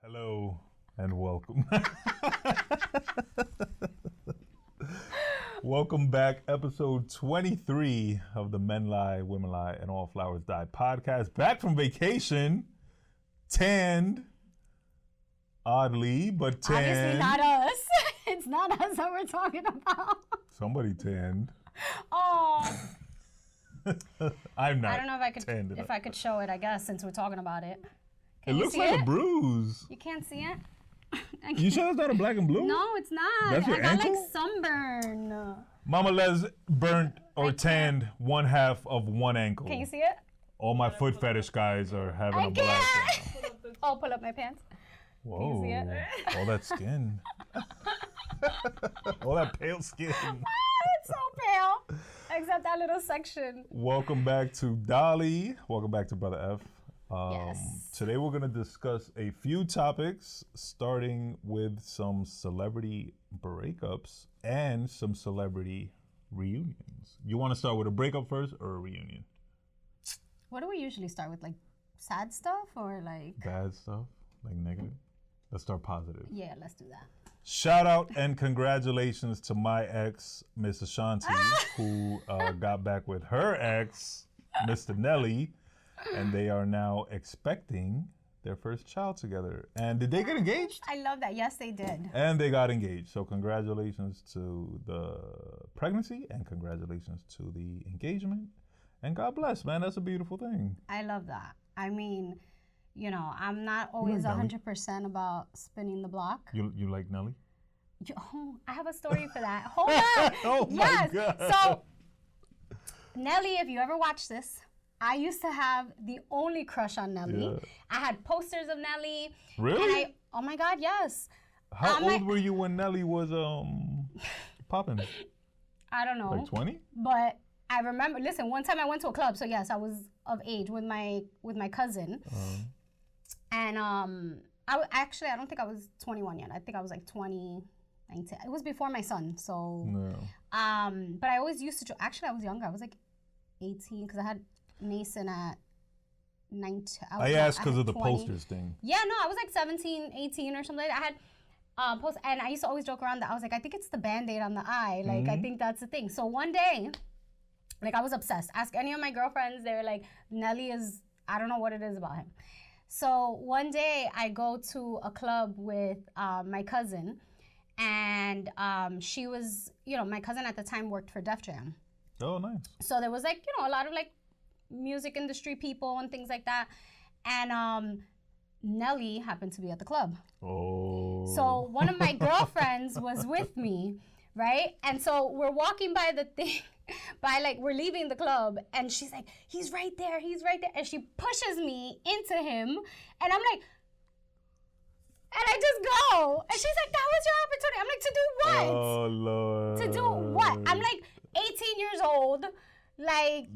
Hello and welcome. Welcome back, episode 23 of the Men Lie, Women Lie, and All Flowers Die podcast. Back from vacation, tanned, oddly, but tanned. Obviously not us. It's not us that we're talking about. Somebody tanned. Oh. I'm not. I don't know if I could show it, I guess, since we're talking about it. It looks like a bruise. You can't see it? You sure it's not a black and blue? No, it's not. That's your I got ankle? like sunburn. Mama Les burnt or tanned one half of one ankle. Can you see it? All my foot fetish guys are having a blast right now. Oh, pull up my pants. Whoa. Can you see it? All that skin. All that pale skin. It's so pale. Except that little section. Welcome back to Dolly. Welcome back to Brother F. Yes. Today we're going to discuss a few topics, starting with some celebrity breakups and some celebrity reunions. You want to start with a breakup first or a reunion? What do we usually start with? Like sad stuff or like... Bad stuff? Like negative? Let's start positive. Yeah, let's do that. Shout out and congratulations to my ex, Miss Ashanti, who got back with her ex, Mr. Nelly, and they are now expecting their first child together. And did they get engaged? I love that. Yes, they did. And they got engaged. So congratulations to the pregnancy and congratulations to the engagement. And God bless, man. That's a beautiful thing. I love that. I mean, you know, I'm not always like 100% about spinning the block. You like Nelly? Oh, I have a story for that. Hold on. Oh my God. So, Nelly, if you ever watch this, I used to have the only crush on Nelly. Yeah. I had posters of Nelly. Really? And oh my God, yes. How old were you when Nelly was popping? I don't know. Like 20? But I remember, listen, one time I went to a club, so yes, I was of age with my cousin. And I don't think I was 21 yet. I think I was like 20, 19. It was before my son, so. No. But I always used to, actually I was younger. I was like 18 because I had Mason at 19. I asked because of the 20. posters thing. Yeah, no, I was like 17, 18 or something. I had post, and I used to always joke around that I was like, I think it's the Band-Aid on the eye. Like, I think that's the thing. So one day, like I was obsessed. Ask any of my girlfriends, they were like, Nelly is, I don't know what it is about him. So one day I go to a club with my cousin, and she was, my cousin at the time worked for Def Jam. Oh, nice. So there was like, a lot of like music industry people and things like that. And Nelly happened to be at the club. Oh. So one of my girlfriends was with me, right? And so we're walking by the thing, we're leaving the club, and she's like, he's right there. And she pushes me into him, and I'm like, and I just go. And she's like, that was your opportunity. I'm like, to do what? Oh, Lord. To do what? I'm like 18 years old. Like,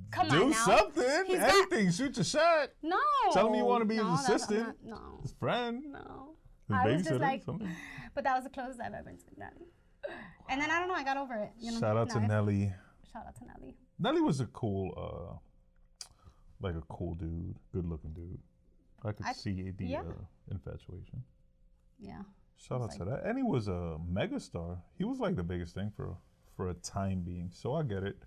come do on now. something. He's Anything. Shoot your shot. No. Tell him you want to be his that's assistant. no. His friend. No. His I was just babysitter, like, something. but that was the closest I've ever been to Nelly. And then I don't know, I got over it. Shout out to Nelly. Shout out to Nelly. Nelly was a cool, like a cool dude, good looking dude. I could see the infatuation. Yeah. Shout out to that. And he was a megastar. He was like the biggest thing for a time being. So I get it.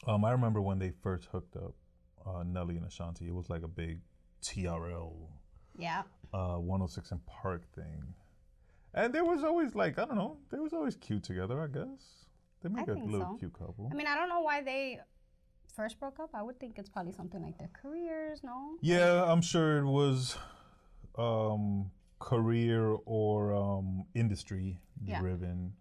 I remember when they first hooked up, Nelly and Ashanti. It was like a big TRL. Yeah. 106 and Park thing. And there was always like, I don't know, they was always cute together, I guess. They make a little cute couple. I mean, I don't know why they first broke up. I would think it's probably something like their careers, no? Yeah, I'm sure it was career or industry driven.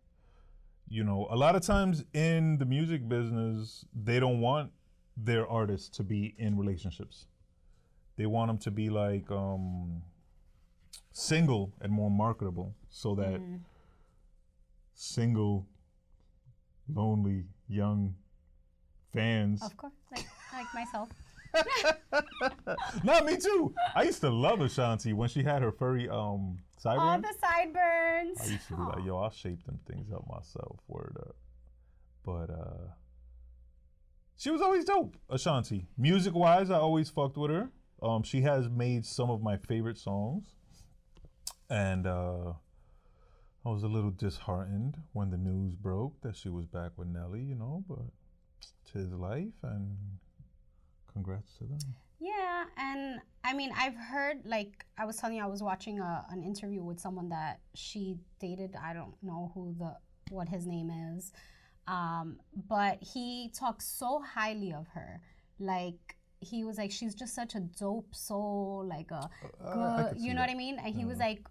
You know, a lot of times in the music business, they don't want their artists to be in relationships. They want them to be like single and more marketable, so that single, lonely, young fans. Of course, like myself. No, me too. I used to love Ashanti when she had her furry sideburns. All the sideburns. I used to be like, yo, I'll shape them things up myself. Word up. But she was always dope, Ashanti. Music-wise, I always fucked with her. She has made some of my favorite songs. And I was a little disheartened when the news broke that she was back with Nelly, you know, but it's his life, and congrats to them. Yeah, and I mean, I've heard, like, I was telling you, I was watching an interview with someone that she dated. I don't know what his name is, but he talks so highly of her. Like, he was like, she's just such a dope soul, like a good, you know what I mean? And he was like,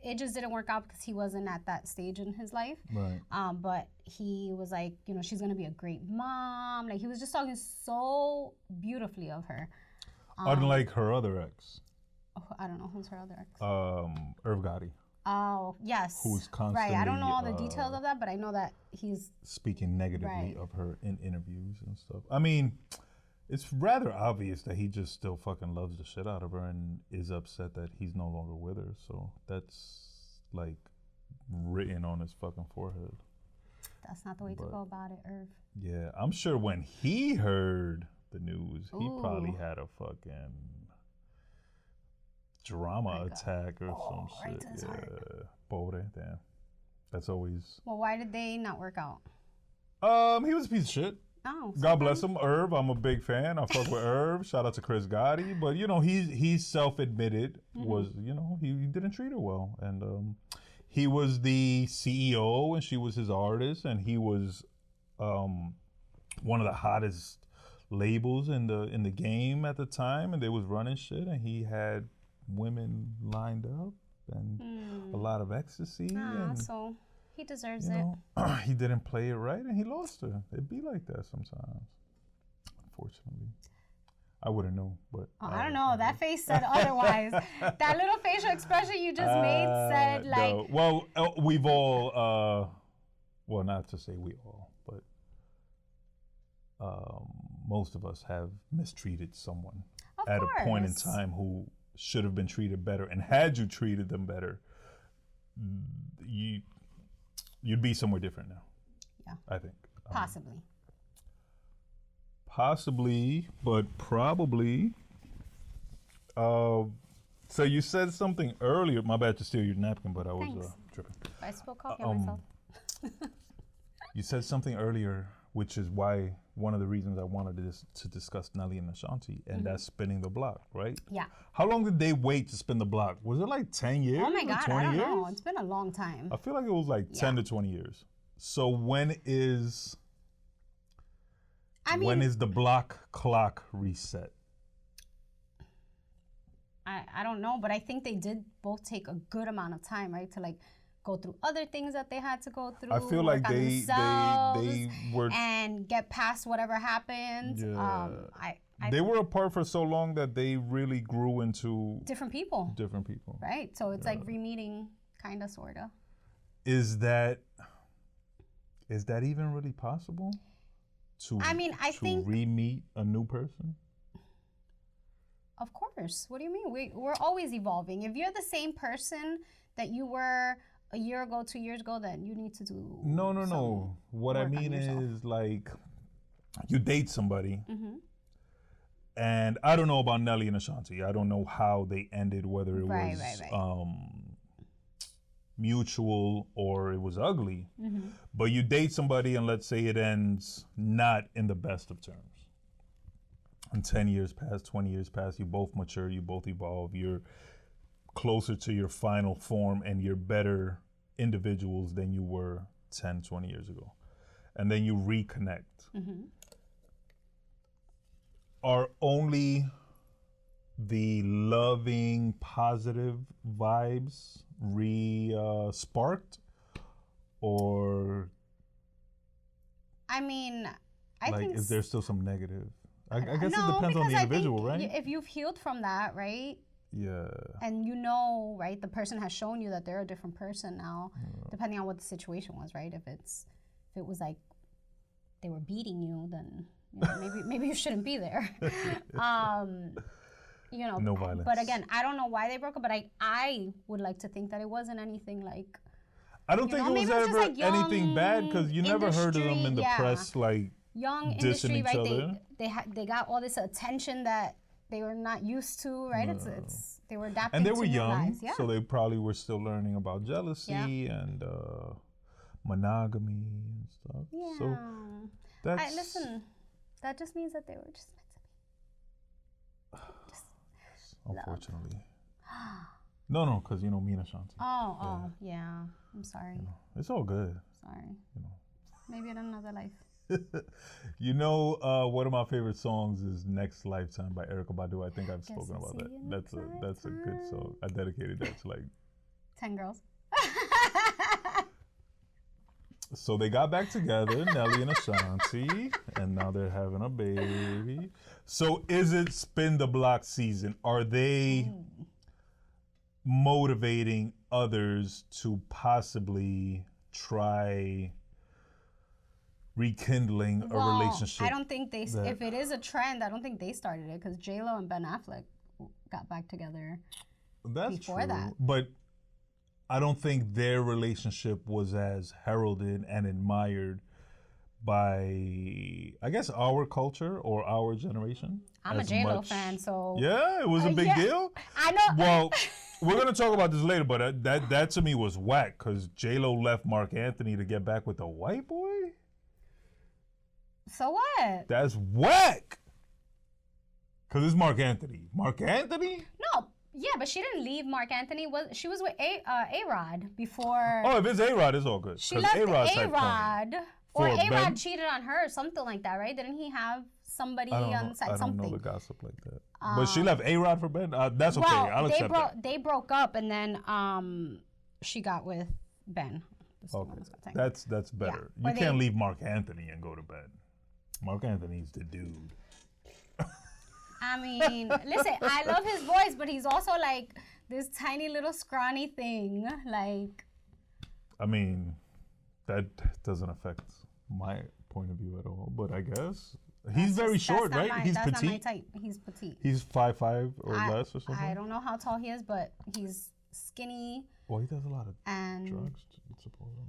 it just didn't work out because he wasn't at that stage in his life. Right. But he was like, you know, she's gonna be a great mom. Like, he was just talking so beautifully of her. Unlike her other ex. Oh, I don't know who's her other ex. Irv Gotti. Oh, yes. Who's constantly right. I don't know all the details of that, but I know that he's speaking negatively of her in interviews and stuff. I mean, it's rather obvious that he just still fucking loves the shit out of her and is upset that he's no longer with her. So that's like written on his fucking forehead. That's not the way to go about it, Irv. Yeah, I'm sure when he heard the news, he probably had a fucking drama attack or some shit. Yeah, pobre, damn. That's always. Well, why did they not work out? He was a piece of shit. Oh, God bless him, Irv. I'm a big fan. I fuck with Irv. Shout out to Chris Gotti. But you know, he's self-admitted was, you know, he didn't treat her well, and he was the CEO and she was his artist, and he was one of the hottest labels in the game at the time, and they was running shit, and he had women lined up and a lot of ecstasy. And, so he deserves it. He didn't play it right, and he lost her. It'd be like that sometimes, unfortunately. I wouldn't know, but I don't know. That face said otherwise. That little facial expression you just made said like. No. Well, we've all. Well, not to say we all, but most of us have mistreated someone at a point in time who should have been treated better. And had you treated them better, you'd be somewhere different now. Yeah. I think. Possibly, but probably. So you said something earlier. My bad to steal your napkin, but I was tripping. I spilled coffee on myself. You said something earlier, which is why one of the reasons I wanted to discuss Nelly and Ashanti, and that's spinning the block, right? Yeah. How long did they wait to spin the block? Was it like 10 years? Oh my God, 20 I don't years? know. It's been a long time. I feel like it was like 10 to 20 years. So when is the block clock reset? I don't know, but I think they did both take a good amount of time, right? To like go through other things that they had to go through. I feel like they were and get past whatever happened. Yeah. They were apart for so long that they really grew into different people. Right. So it's like re-meeting, kind of, sort of. Is that even really possible? I think re-meet a new person? Of course. What do you mean? We're always evolving. If you're the same person that you were a year ago, 2 years ago, then you need to do No. What I mean is, like, you date somebody, and I don't know about Nelly and Ashanti. I don't know how they ended, whether it was mutual or it was ugly. But you date somebody, and let's say it ends not in the best of terms. And 10 years pass, 20 years pass, you both mature, you both evolve, you're closer to your final form, and you're better individuals than you were 10, 20 years ago. And then you reconnect. Are only the loving, positive vibes sparked? Or I think is there still some negative? I guess it depends on the individual, right? If you've healed from that, right? Yeah. And right, the person has shown you that they're a different person now, depending on what the situation was, right? If it was like they were beating you, then maybe you shouldn't be there. No violence. But again, I don't know why they broke up, but I would like to think that it wasn't anything like. I don't think it was ever like anything bad, because you never heard of them in the press like young dissing industry, each right? other. They got all this attention that they were not used to, right? No. It's they were adapting And they to were new young, lives. Yeah. so they probably were still learning about jealousy and monogamy and stuff. Yeah. So that's listen, that just means that they were just meant to be. Just unfortunately. No, because me and Ashanti. Yeah. I'm sorry. It's all good. Sorry. Maybe in another life. One of my favorite songs is "Next Lifetime" by Erykah Badu. I think I've spoken about that. That's a good song. I dedicated that to 10 girls. So they got back together, Nelly and Ashanti, and now they're having a baby. So is it spin the block season? Are they motivating others to possibly try rekindling a relationship? I don't think they. If it is a trend, I don't think they started it because J-Lo and Ben Affleck got back together. That's before true. that. But I don't think their relationship was as heralded and admired by, I guess, our culture or our generation. I'm a J-Lo fan, so yeah, it was a big deal. I know. Well, we're gonna talk about this later, but that to me was whack because J-Lo left Mark Anthony to get back with a white boy. So what? That's whack. Cause it's Mark Anthony. Mark Anthony? No, yeah, but she didn't leave Mark Anthony. She was with A-Rod before. Oh, if it's A-Rod, it's all good. She left A-Rod, or For A-Rod Ben? cheated on her, or something like that, right? Didn't he have somebody on the side? I don't Something. know the gossip like that. But she left A-Rod for Ben. That's okay. I'll accept that. They broke up, and then she got with Ben. Okay, that's better. Yeah. You can't leave Mark Anthony and go to bed. Mark Anthony's the dude. I mean, listen, I love his voice, but he's also like this tiny little scrawny thing. Like, I mean, that doesn't affect my point of view at all. But I guess he's very short, right? He's petite. That's not my type. He's petite. He's 5'5" or less or something. I don't know how tall he is, but he's skinny. Well, he does a lot of and drugs, supposedly.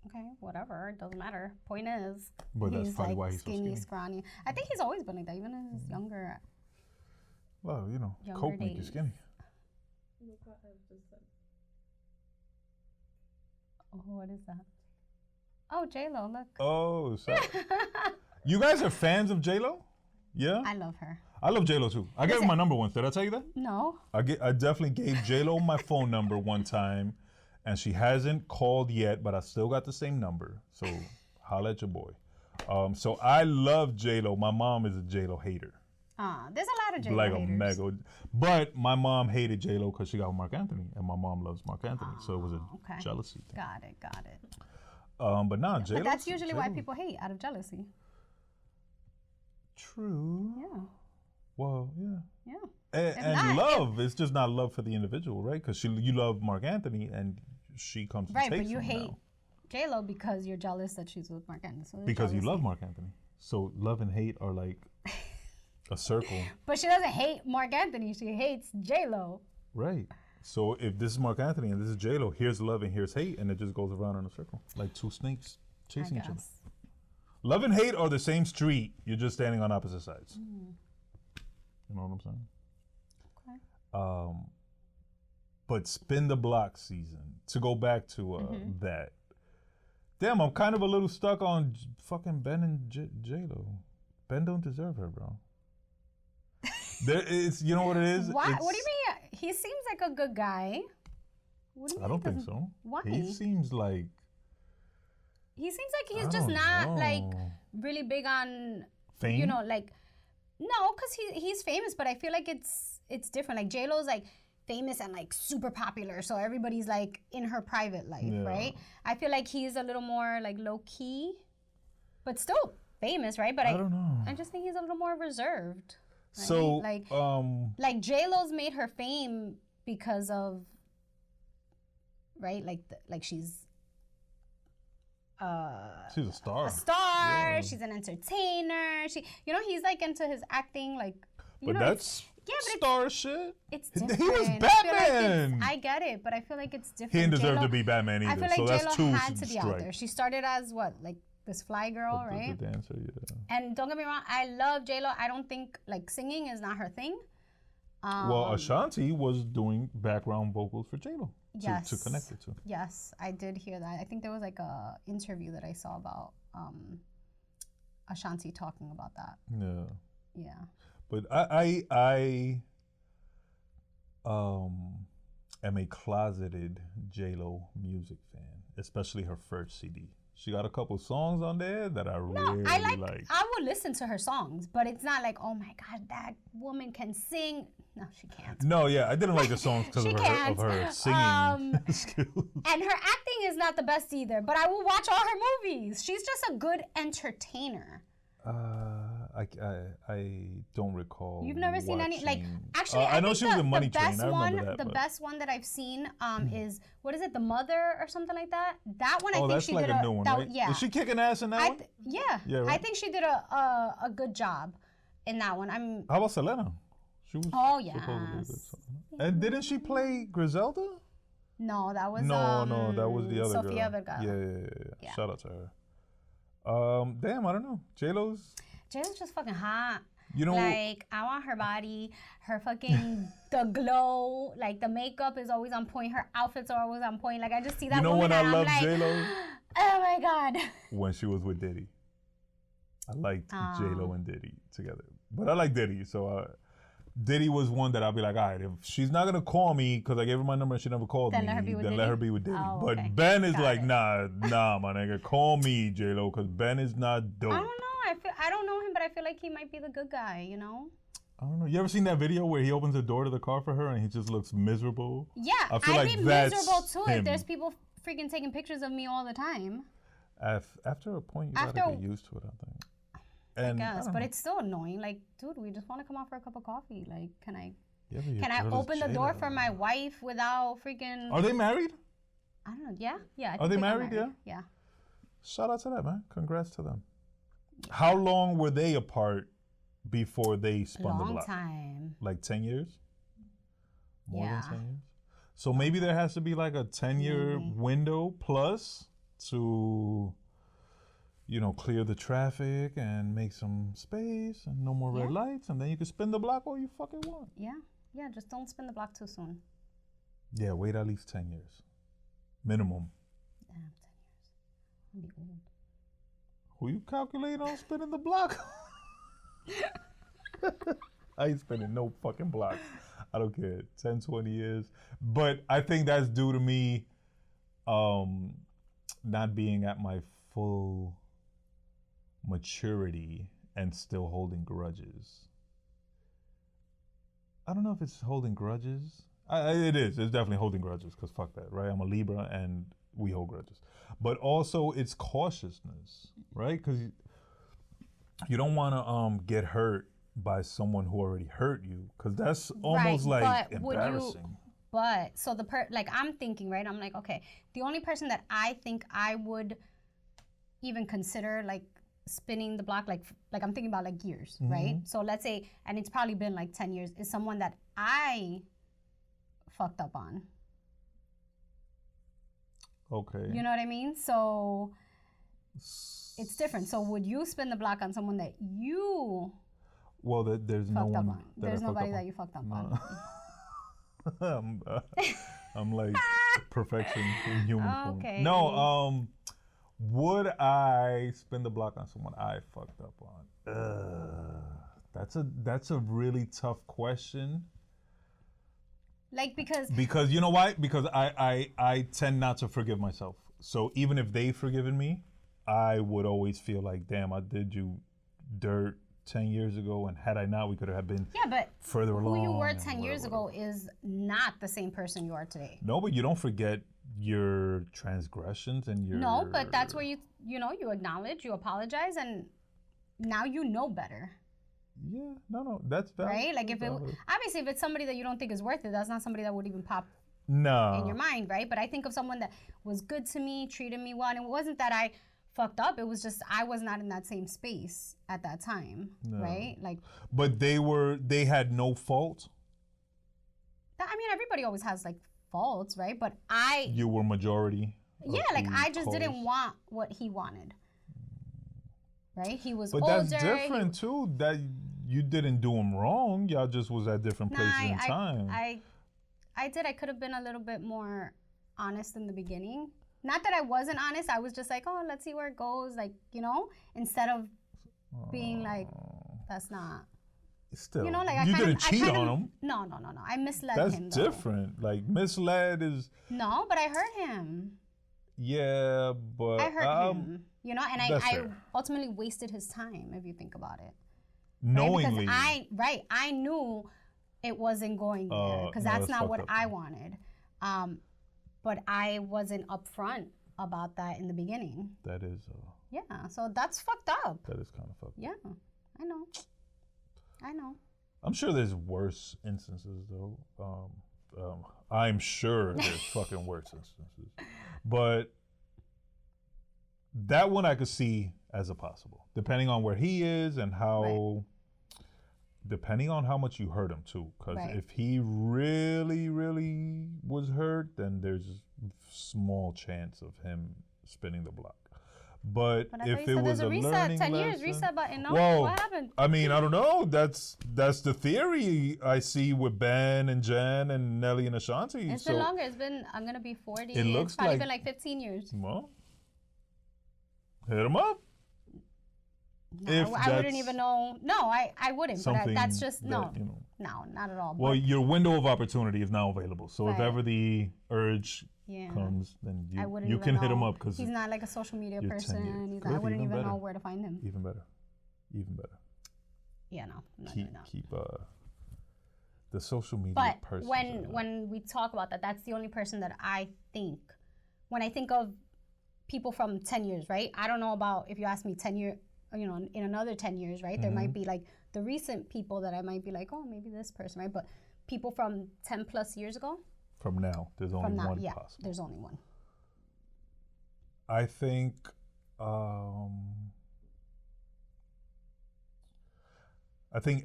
Okay, whatever. It doesn't matter. Point is, but that's probably like why he's skinny, so skinny. scrawny. I think he's always been like that, even in his younger. Well, coke make you skinny. Oh, what is that? Oh, J-Lo, look. Oh, sorry. You guys are fans of J-Lo? Yeah? I love her. I love J-Lo too. I gave her my number once. Did I tell you that? No. I definitely gave J-Lo my phone number one time, and she hasn't called yet, but I still got the same number. So holla at your boy. So I love J-Lo. My mom is a J-Lo hater. There's a lot of J-Lo like haters. A mega. But my mom hated J-Lo because she got Mark Anthony, and my mom loves Mark Anthony. So it was a jealousy thing. Got it. But nah, J-Lo. But that's usually why people hate, out of jealousy. True. Yeah. Well, yeah. Yeah. And love. It's just not love for the individual, right? Because you love Mark Anthony, and she comes to take Right, but you hate now. J-Lo because you're jealous that she's with Mark Anthony. So because you love Mark Anthony. So love and hate are like a circle. But she doesn't hate Mark Anthony. She hates J-Lo. Right. So if this is Mark Anthony and this is J-Lo, here's love and here's hate, and it just goes around in a circle. Like two snakes chasing each other. Love and hate are the same street. You're just standing on opposite sides. You know what I'm saying? Okay. But spin the block season. To go back to that. Damn, I'm kind of a little stuck on fucking Ben and J-Lo. Ben don't deserve her, bro. You know what it is? Why? What do you mean? He seems like a good guy. What do you mean? I don't think so. Why? He seems like he's just not like really big on fame. No, because he's famous, but I feel like it's different. Like J-Lo's like famous and like super popular, so everybody's like in her private life, right? I feel like he's a little more like low key, but still famous, right? But I don't know. I just think he's a little more reserved. Right? So like J-Lo's made her fame because of right, like she's a star. Yeah. She's an entertainer. He's like into his acting, like. But that's star shit. It's different. He was Batman. I get it, but I feel like it's different. He didn't deserve to be Batman either. I feel like so that's J-Lo two had to be strikes. out there. She started as what, like this fly girl, right? The dancer, yeah. And don't get me wrong, I love J-Lo. I don't think, like, singing is not her thing. Well, Ashanti was doing background vocals for J-Lo Yes. to connect it to. Yes, I did hear that. I think there was like a interview that I saw about Ashanti talking about that. Yeah. Yeah. But I am a closeted J-Lo music fan, especially her first CD. She got a couple songs on there that I really like. I will listen to her songs, but it's not like, oh my God, that woman can sing. No, she can't. No, yeah, I didn't like the songs because of her singing skills. And her acting is not the best either, but I will watch all her movies. She's just a good entertainer. I don't recall. You've never seen any, like, watching- actually, I know she was in Money Train. I best remember one, that. the best one that I've seen is, what is it, The Mother or something like that? That one, I think that's she like did a new one, right? Yeah. Is she kicking ass in that one? Yeah. Yeah, right? I think she did a good job in that one. How about Selena? She was supposed to be good. And didn't she play Griselda? No, that was No, that was the other Sofia girl. Vergara. Yeah. Shout out to her. Damn, I don't know. J-Lo's just fucking hot. You know, like, I want her body, her fucking, the glow, like, the makeup is always on point, her outfits are always on point. Like, I just see that woman when I and love I'm like, J-Lo? Oh my God. When she was with Diddy. I liked J-Lo and Diddy together. But I like Diddy, so Diddy was one that I'll be like, all right, if she's not gonna call me because I gave her my number and she never called me, then let her be with Diddy. Oh, but okay. Ben is like, nah, my nigga, call me J-Lo because Ben is not dope. I don't know. I don't know him, but I feel like he might be the good guy, you know? I don't know. You ever seen that video where he opens the door to the car for her and he just looks miserable? Yeah, I feel I'd like be that's miserable too him. if there's people freaking taking pictures of me all the time. After a point, you gotta get used to it, I think. And I guess, but it's still annoying. Like, dude, we just want to come out for a cup of coffee. Like, can I open the door for my wife without freaking... Are they married? I don't know. Yeah. I think Are they married? Yeah? Yeah. Shout out to that, man. Congrats to them. Yeah. How long were they apart before they spun the block? Long time. Like 10 years? More Yeah. than 10 years? So maybe there has to be like a 10-year window plus to, clear the traffic and make some space and no more red lights, and then you can spin the block all you fucking want. Yeah, just don't spin the block too soon. Yeah, wait at least 10 years. Minimum. Damn, 10 years. I'll be old. Who you calculate on spinning the block? I ain't spinning no fucking blocks. I don't care. 10, 20 years. But I think that's due to me not being at my full maturity and still holding grudges. I don't know if it's holding grudges. It is. It's definitely holding grudges because fuck that, right? I'm a Libra and we hold grudges. But also it's cautiousness, right? Because you don't want to get hurt by someone who already hurt you because that's almost like embarrassing. So I'm thinking, right? I'm like, okay, the only person that I think I would even consider like spinning the block, like I'm thinking about like years, right? So let's say, and it's probably been like 10 years, is someone that I fucked up on. Okay. You know what I mean? So it's different. So would you spin the block on someone that you there's no one on? There's nobody that you fucked up on. I'm like perfection in human form. Okay. No, would I spin the block on someone I fucked up on? That's a really tough question. Like because you know why? Because I tend not to forgive myself. So even if they've forgiven me, I would always feel like, damn, I did you dirt 10 years ago, and had I not, we could have been further along. Who you were 10 years ago is not the same person you are today. No, but you don't forget your transgressions and your... No, but that's where you acknowledge, you apologize, and now you know better. Yeah, no, that's valid. Right? Like obviously if it's somebody that you don't think is worth it, that's not somebody that would even pop in your mind, right? But I think of someone that was good to me, treated me well, and it wasn't that I fucked up, it was just I was not in that same space at that time, right? Like, but they had no fault. I mean, everybody always has like faults, right? But you were majority. Yeah, like I just didn't want what he wanted. right? He was But older. that's different too. That you didn't do him wrong. Y'all just was at different places in time. I did. I could have been a little bit more honest in the beginning. Not that I wasn't honest. I was just like, oh, let's see where it goes. Like, you know, instead of being like, that's not. Still, you know, like you didn't cheat on him. No. I misled him. That's different. Like misled is. No, but I hurt him. Yeah, but I hurt him. You know, and I fair. ultimately wasted his time if you think about it. Knowingly. Right? Because I knew it wasn't going there because that's not what I wanted. But I wasn't upfront about that in the beginning. That is. Yeah, so that's fucked up. That is kind of fucked up. Yeah, I know. I'm sure there's worse instances though. I'm sure there's fucking worse instances. But that one I could see as a possible, depending on where he is and how, depending on how much you hurt him too. Because if he really, really was hurt, then there's a small chance of him spinning the block. But if it was a learning 10 lesson, years reset button. No, well, what happened? I mean, I don't know. That's the theory I see with Ben and Jen and Nelly and Ashanti. It's been longer. It's been. I'm gonna be 40. It looks it's probably like been like 15 years. Well, hit him up. No, I wouldn't even know. No, I wouldn't. But that's just no, not at all. Well, your window of opportunity is now available. So if ever the urge comes, then you can hit him up because he's not like a social media person. I wouldn't even know where to find him. Even better. Yeah, no. Keep the social media person. But when we talk about that, that's the only person that I think when I think of people from 10 years, right? I don't know about if you ask me 10 years. You know, in another 10 years, right? There might be like the recent people that I might be like, oh, maybe this person, right? But people from 10 plus years ago. From now, there's only one possible. There's only one. I think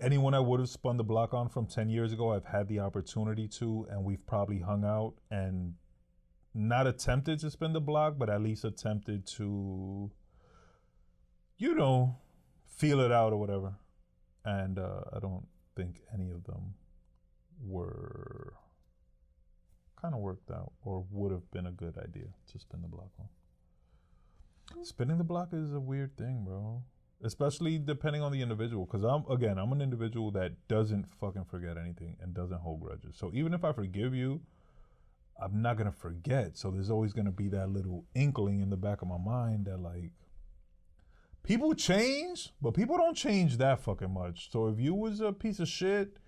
anyone I would have spun the block on from 10 years ago, I've had the opportunity to, and we've probably hung out and not attempted to spin the block, but at least attempted to, you know, feel it out or whatever. And I don't think any of them were kind of worked out or would have been a good idea to spin the block on. Spinning the block is a weird thing, bro. Especially depending on the individual. Because I'm an individual that doesn't fucking forget anything and doesn't hold grudges. So even if I forgive you, I'm not going to forget. So there's always going to be that little inkling in the back of my mind that like, people change, but people don't change that fucking much. So if you was a piece of shit,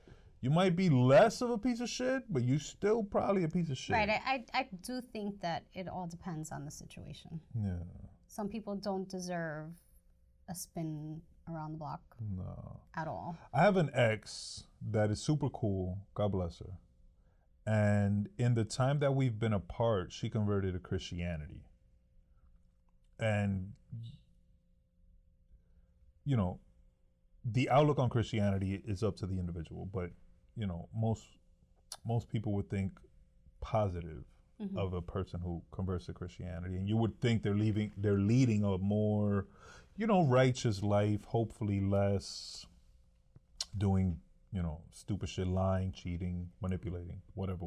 you might be less of a piece of shit, but you still probably a piece of shit. Right. I do think that it all depends on the situation. Yeah. Some people don't deserve a spin around the block. No. At all. I have an ex that is super cool. God bless her. And in the time that we've been apart, she converted to Christianity. And you know, the outlook on Christianity is up to the individual, but you know, most people would think positive of a person who converts to Christianity, and you would think they're leading a more, you know, righteous life, hopefully less doing, you know, stupid shit, lying, cheating, manipulating, whatever.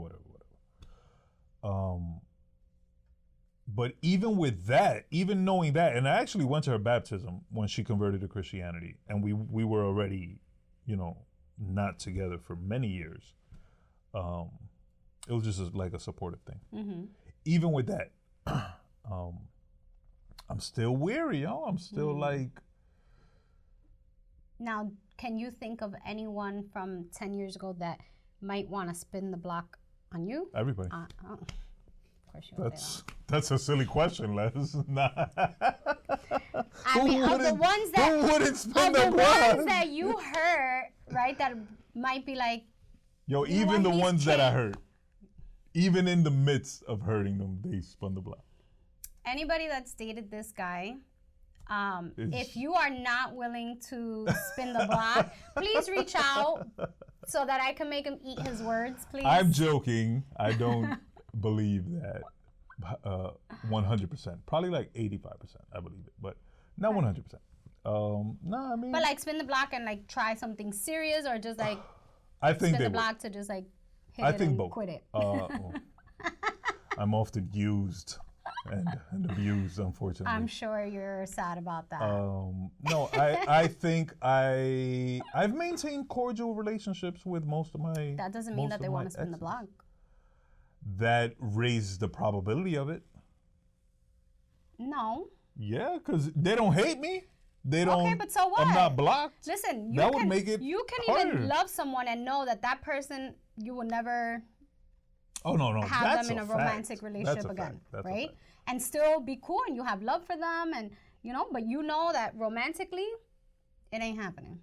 But even with that, even knowing that, and I actually went to her baptism when she converted to Christianity, and we were already, you know, not together for many years. It was just like a supportive thing. Even with that, I'm still weary, yo. I'm still like. Now, can you think of anyone from 10 years ago that might want to spin the block on you? Everybody. Of course you would say that. That's a silly question, Les. I mean, of the ones that who wouldn't spin the the block? ones that you hurt, right? That might be like. Yo, even the ones that I hurt, even in the midst of hurting them, they spun the block. Anybody that's dated this guy, if you are not willing to spin the block, please reach out so that I can make him eat his words, please. I'm joking. I don't believe that 100%. Probably like 85%, I believe it, but not 100%. No, I mean. But like spin the block and like try something serious, or just like I think spin the block to just like hit it and both. Quit it. I'm often used and abused, unfortunately. I'm sure you're sad about that. No, I think I've maintained cordial relationships with most of my. That doesn't mean that they want to spin the block. That raises the probability of it. No. Yeah, because they don't hate me. They don't. Okay, but so what? I'm not blocked. Listen, would make it you can harder. even love someone and know that that person you will never. Oh no, have that's them in a romantic relationship again, right? And still be cool and you have love for them, and but you know that romantically, it ain't happening.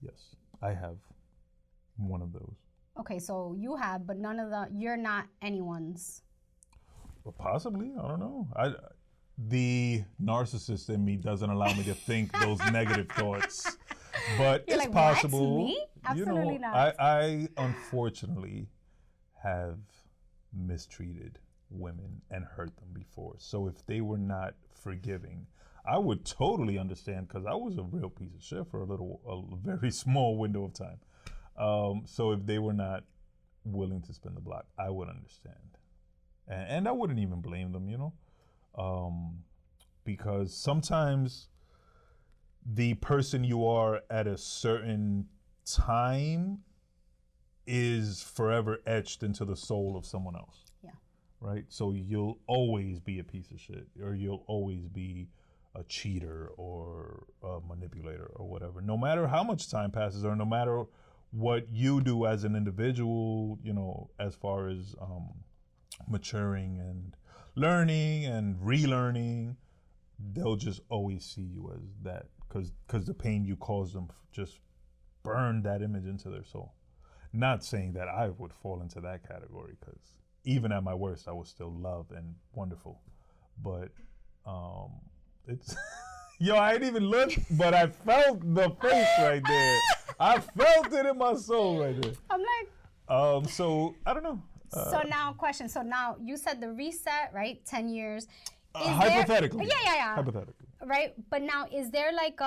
Yes, I have one of those. Okay, so you have, but you're not anyone's. Well, possibly, I don't know. The narcissist in me doesn't allow me to think those negative thoughts, but You're it's like, possible. What? Me? Absolutely not. I unfortunately have mistreated women and hurt them before. So if they were not forgiving, I would totally understand, because I was a real piece of shit for a very small window of time. So if they were not willing to spin the block, I would understand. And I wouldn't even blame them, because sometimes the person you are at a certain time is forever etched into the soul of someone else. Yeah. Right? So you'll always be a piece of shit, or you'll always be a cheater or a manipulator or whatever. No matter how much time passes, or no matter what you do as an individual, as far as maturing and learning and relearning, they'll just always see you as that, because the pain you caused them just burned that image into their soul. Not saying that I would fall into that category, because even at my worst, I was still loved and wonderful. But it's I didn't even look, but I felt the face right there. I felt it in my soul right there. I'm like. So I don't know. So now, question. So now you said the reset, right? 10 years. Hypothetically. Yeah. Hypothetically. Right, but now is there like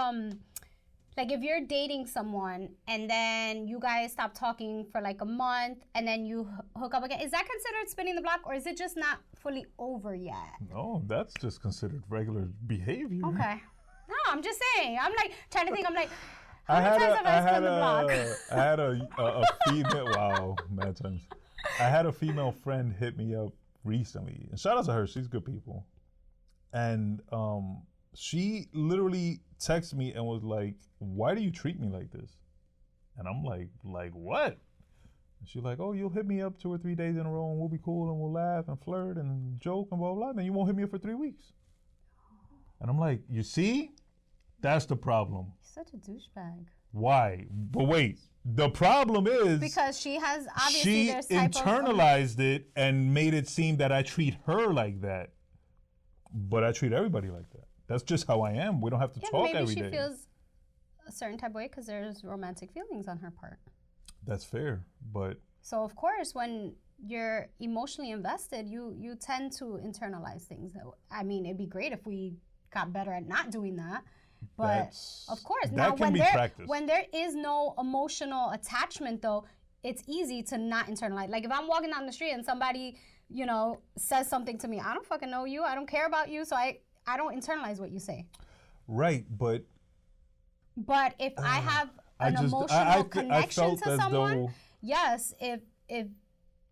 if you're dating someone and then you guys stop talking for like a month and then you hook up again, is that considered spinning the block, or is it just not fully over yet? No, that's just considered regular behavior. Okay. No, I'm just saying. I'm like trying to think. I'm like, how many times have I spun the block? I had a female. Wow, mad times. I had a female friend hit me up recently, and shout out to her. She's good people, and she literally texted me and was like, "Why do you treat me like this?" And I'm like what? And she's like, "Oh, you'll hit me up 2 or 3 days in a row and we'll be cool and we'll laugh and flirt and joke and blah, blah, then you won't hit me up for 3 weeks." And I'm like, you see? That's the problem. You're such a douchebag. Why? But wait, the problem is... Because she has, obviously, she there's type internalized it and made it seem that I treat her like that. But I treat everybody like that. That's just how I am. We don't have to talk every day. Maybe she feels a certain type of way because there's romantic feelings on her part. That's fair, but... So, of course, when you're emotionally invested, you tend to internalize things. I mean, it'd be great if we got better at not doing that. But, of course, now when there is no emotional attachment, though, it's easy to not internalize. Like, if I'm walking down the street and somebody, says something to me, I don't fucking know you, I don't care about you, so I don't internalize what you say. Right, but if I have an emotional connection to someone, yes, if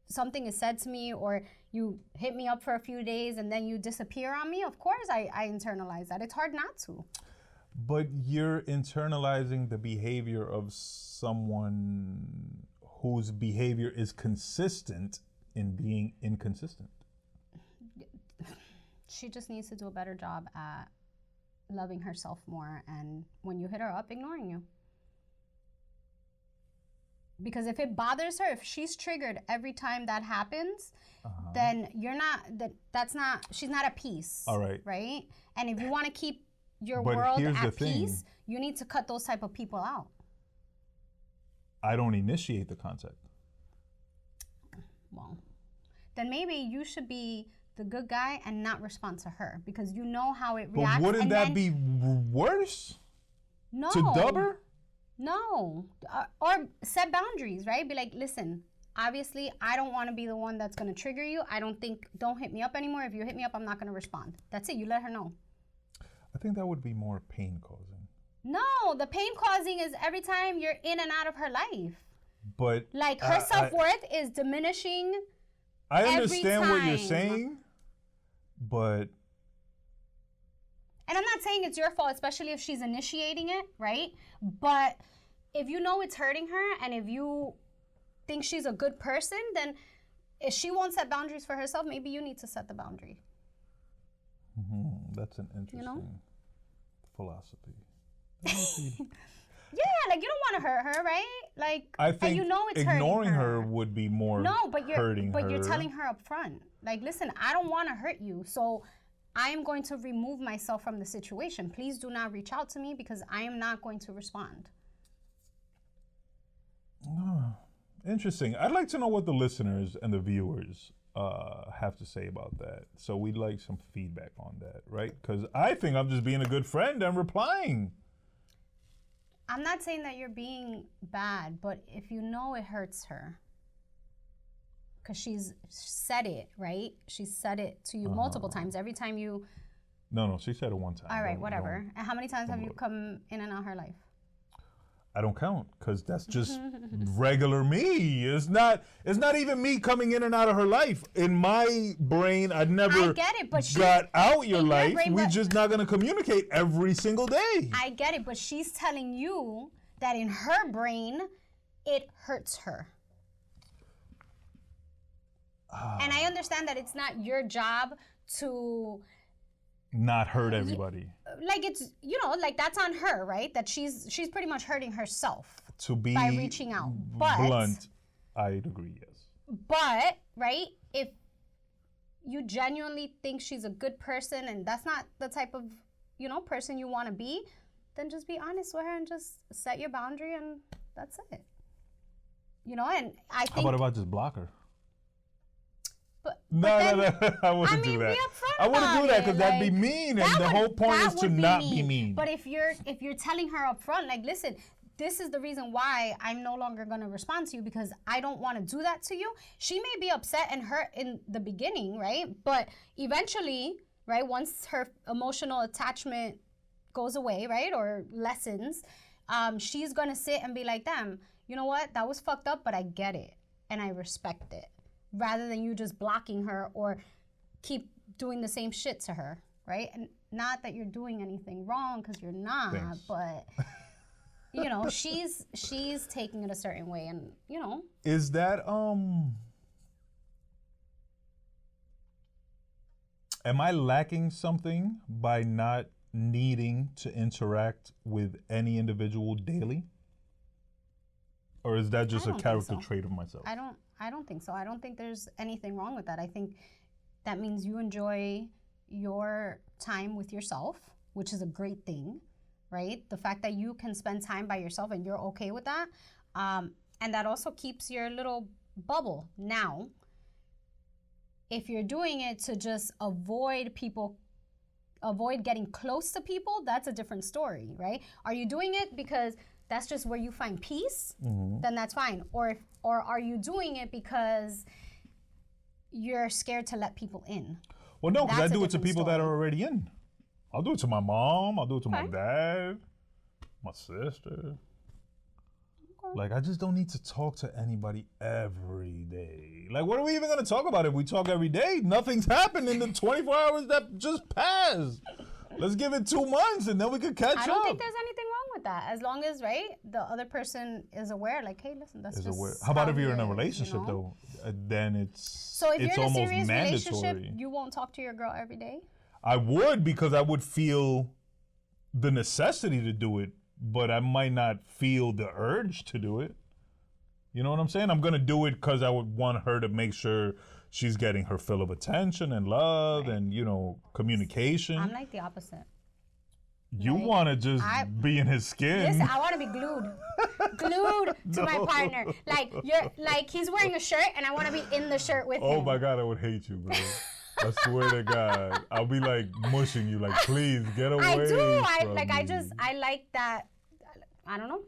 something is said to me or you hit me up for a few days and then you disappear on me, of course I internalize that. It's hard not to. But you're internalizing the behavior of someone whose behavior is consistent in being inconsistent. She just needs to do a better job at loving herself more, and when you hit her up, ignoring you. Because if it bothers her, if she's triggered every time that happens, then she's not at peace. All right. Right? And if you want to keep your world at peace, you need to cut those type of people out. I don't initiate the contact. Well, then maybe you should be the good guy and not respond to her because you know how it But reacts. wouldn't that be worse? No. To dub her? No. Or set boundaries, right? Be like, listen, obviously, I don't want to be the one that's going to trigger you. Don't hit me up anymore. If you hit me up, I'm not going to respond. That's it. You let her know. I think that would be more pain causing. No, the pain causing is every time you're in and out of her life. But like her self-worth is diminishing. I understand what you're saying, but and I'm not saying it's your fault, especially if she's initiating it, right? But if you know it's hurting her and if you think she's a good person, then if she won't set boundaries for herself, maybe you need to set the boundary. That's an interesting philosophy. Yeah, like you don't want to hurt her, right? Like, I think and you know it's ignoring hurting her would be more hurting her. But you're telling her up front, like, listen, I don't want to hurt you, so I am going to remove myself from the situation. Please do not reach out to me because I am not going to respond. Interesting. I'd like to know what the listeners and the viewers have to say about that. So we'd like some feedback on that, right? Because I think I'm just being a good friend and replying. I'm not saying that you're being bad, but if you know it hurts her, because she's said it, right? She's said it to you multiple times. Every time you... No, she said it one time. All right, whatever. And how many times have you come in and out her life? I don't count because that's just regular me. It's not even me coming in and out of her life. In my brain, I never got out your life. We're just not going to communicate every single day. I get it, but she's telling you that in her brain, it hurts her. And I understand that it's not your job to... not hurt everybody. Like it's, like that's on her, right? That she's pretty much hurting herself to be by reaching out. But blunt, I'd agree, yes. But, right, if you genuinely think she's a good person and that's not the type of, person you want to be, then just be honest with her and just set your boundary and that's it. And I think... How about just block her? No, I wouldn't do that. I wouldn't do that because that'd be mean, and the whole point is to not be mean. But if you're telling her up front, like, listen, this is the reason why I'm no longer going to respond to you because I don't want to do that to you. She may be upset and hurt in the beginning, right? But eventually, right, once her emotional attachment goes away, right, or lessens, she's going to sit and be like, damn, you know what? That was fucked up, but I get it and I respect it. Rather than you just blocking her or keep doing the same shit to her, right? And not that you're doing anything wrong, because you're not, but, she's taking it a certain way and, Is that, am I lacking something by not needing to interact with any individual daily? Or is that just a character trait of myself? I don't think so. I don't think there's anything wrong with that. I think that means you enjoy your time with yourself, which is a great thing, right? The fact that you can spend time by yourself and you're okay with that. And that also keeps your little bubble. Now, if you're doing it to just avoid getting close to people, that's a different story, right? Are you doing it because that's just where you find peace? Then that's fine. Or are you doing it because you're scared to let people in? Well, no, because I do it to people that are already in. I'll do it to my mom. I'll do it to my dad, my sister. Like, I just don't need to talk to anybody every day. Like, what are we even going to talk about if we talk every day? Nothing's happened in the 24 hours that just passed. Let's give it 2 months and then we could catch up. I don't think there's anything wrong with that. As long as, right, the other person is aware, like, hey, listen, that's just aware. How about if you're in a relationship, though? Then it's So if you're in a serious mandatory. relationship, you won't talk to your girl every day? I would, because I would feel the necessity to do it, but I might not feel the urge to do it. You know what I'm saying? I'm going to do it because I would want her to make sure she's getting her fill of attention and love and, communication. I'm like the opposite. You want to just be in his skin. Listen, I want to be glued to my partner. Like he's wearing a shirt and I want to be in the shirt with him. Oh my God, I would hate you, bro. I swear to God, I'll be like mushing you, like, please get away. I do. From me. I like that. I don't know.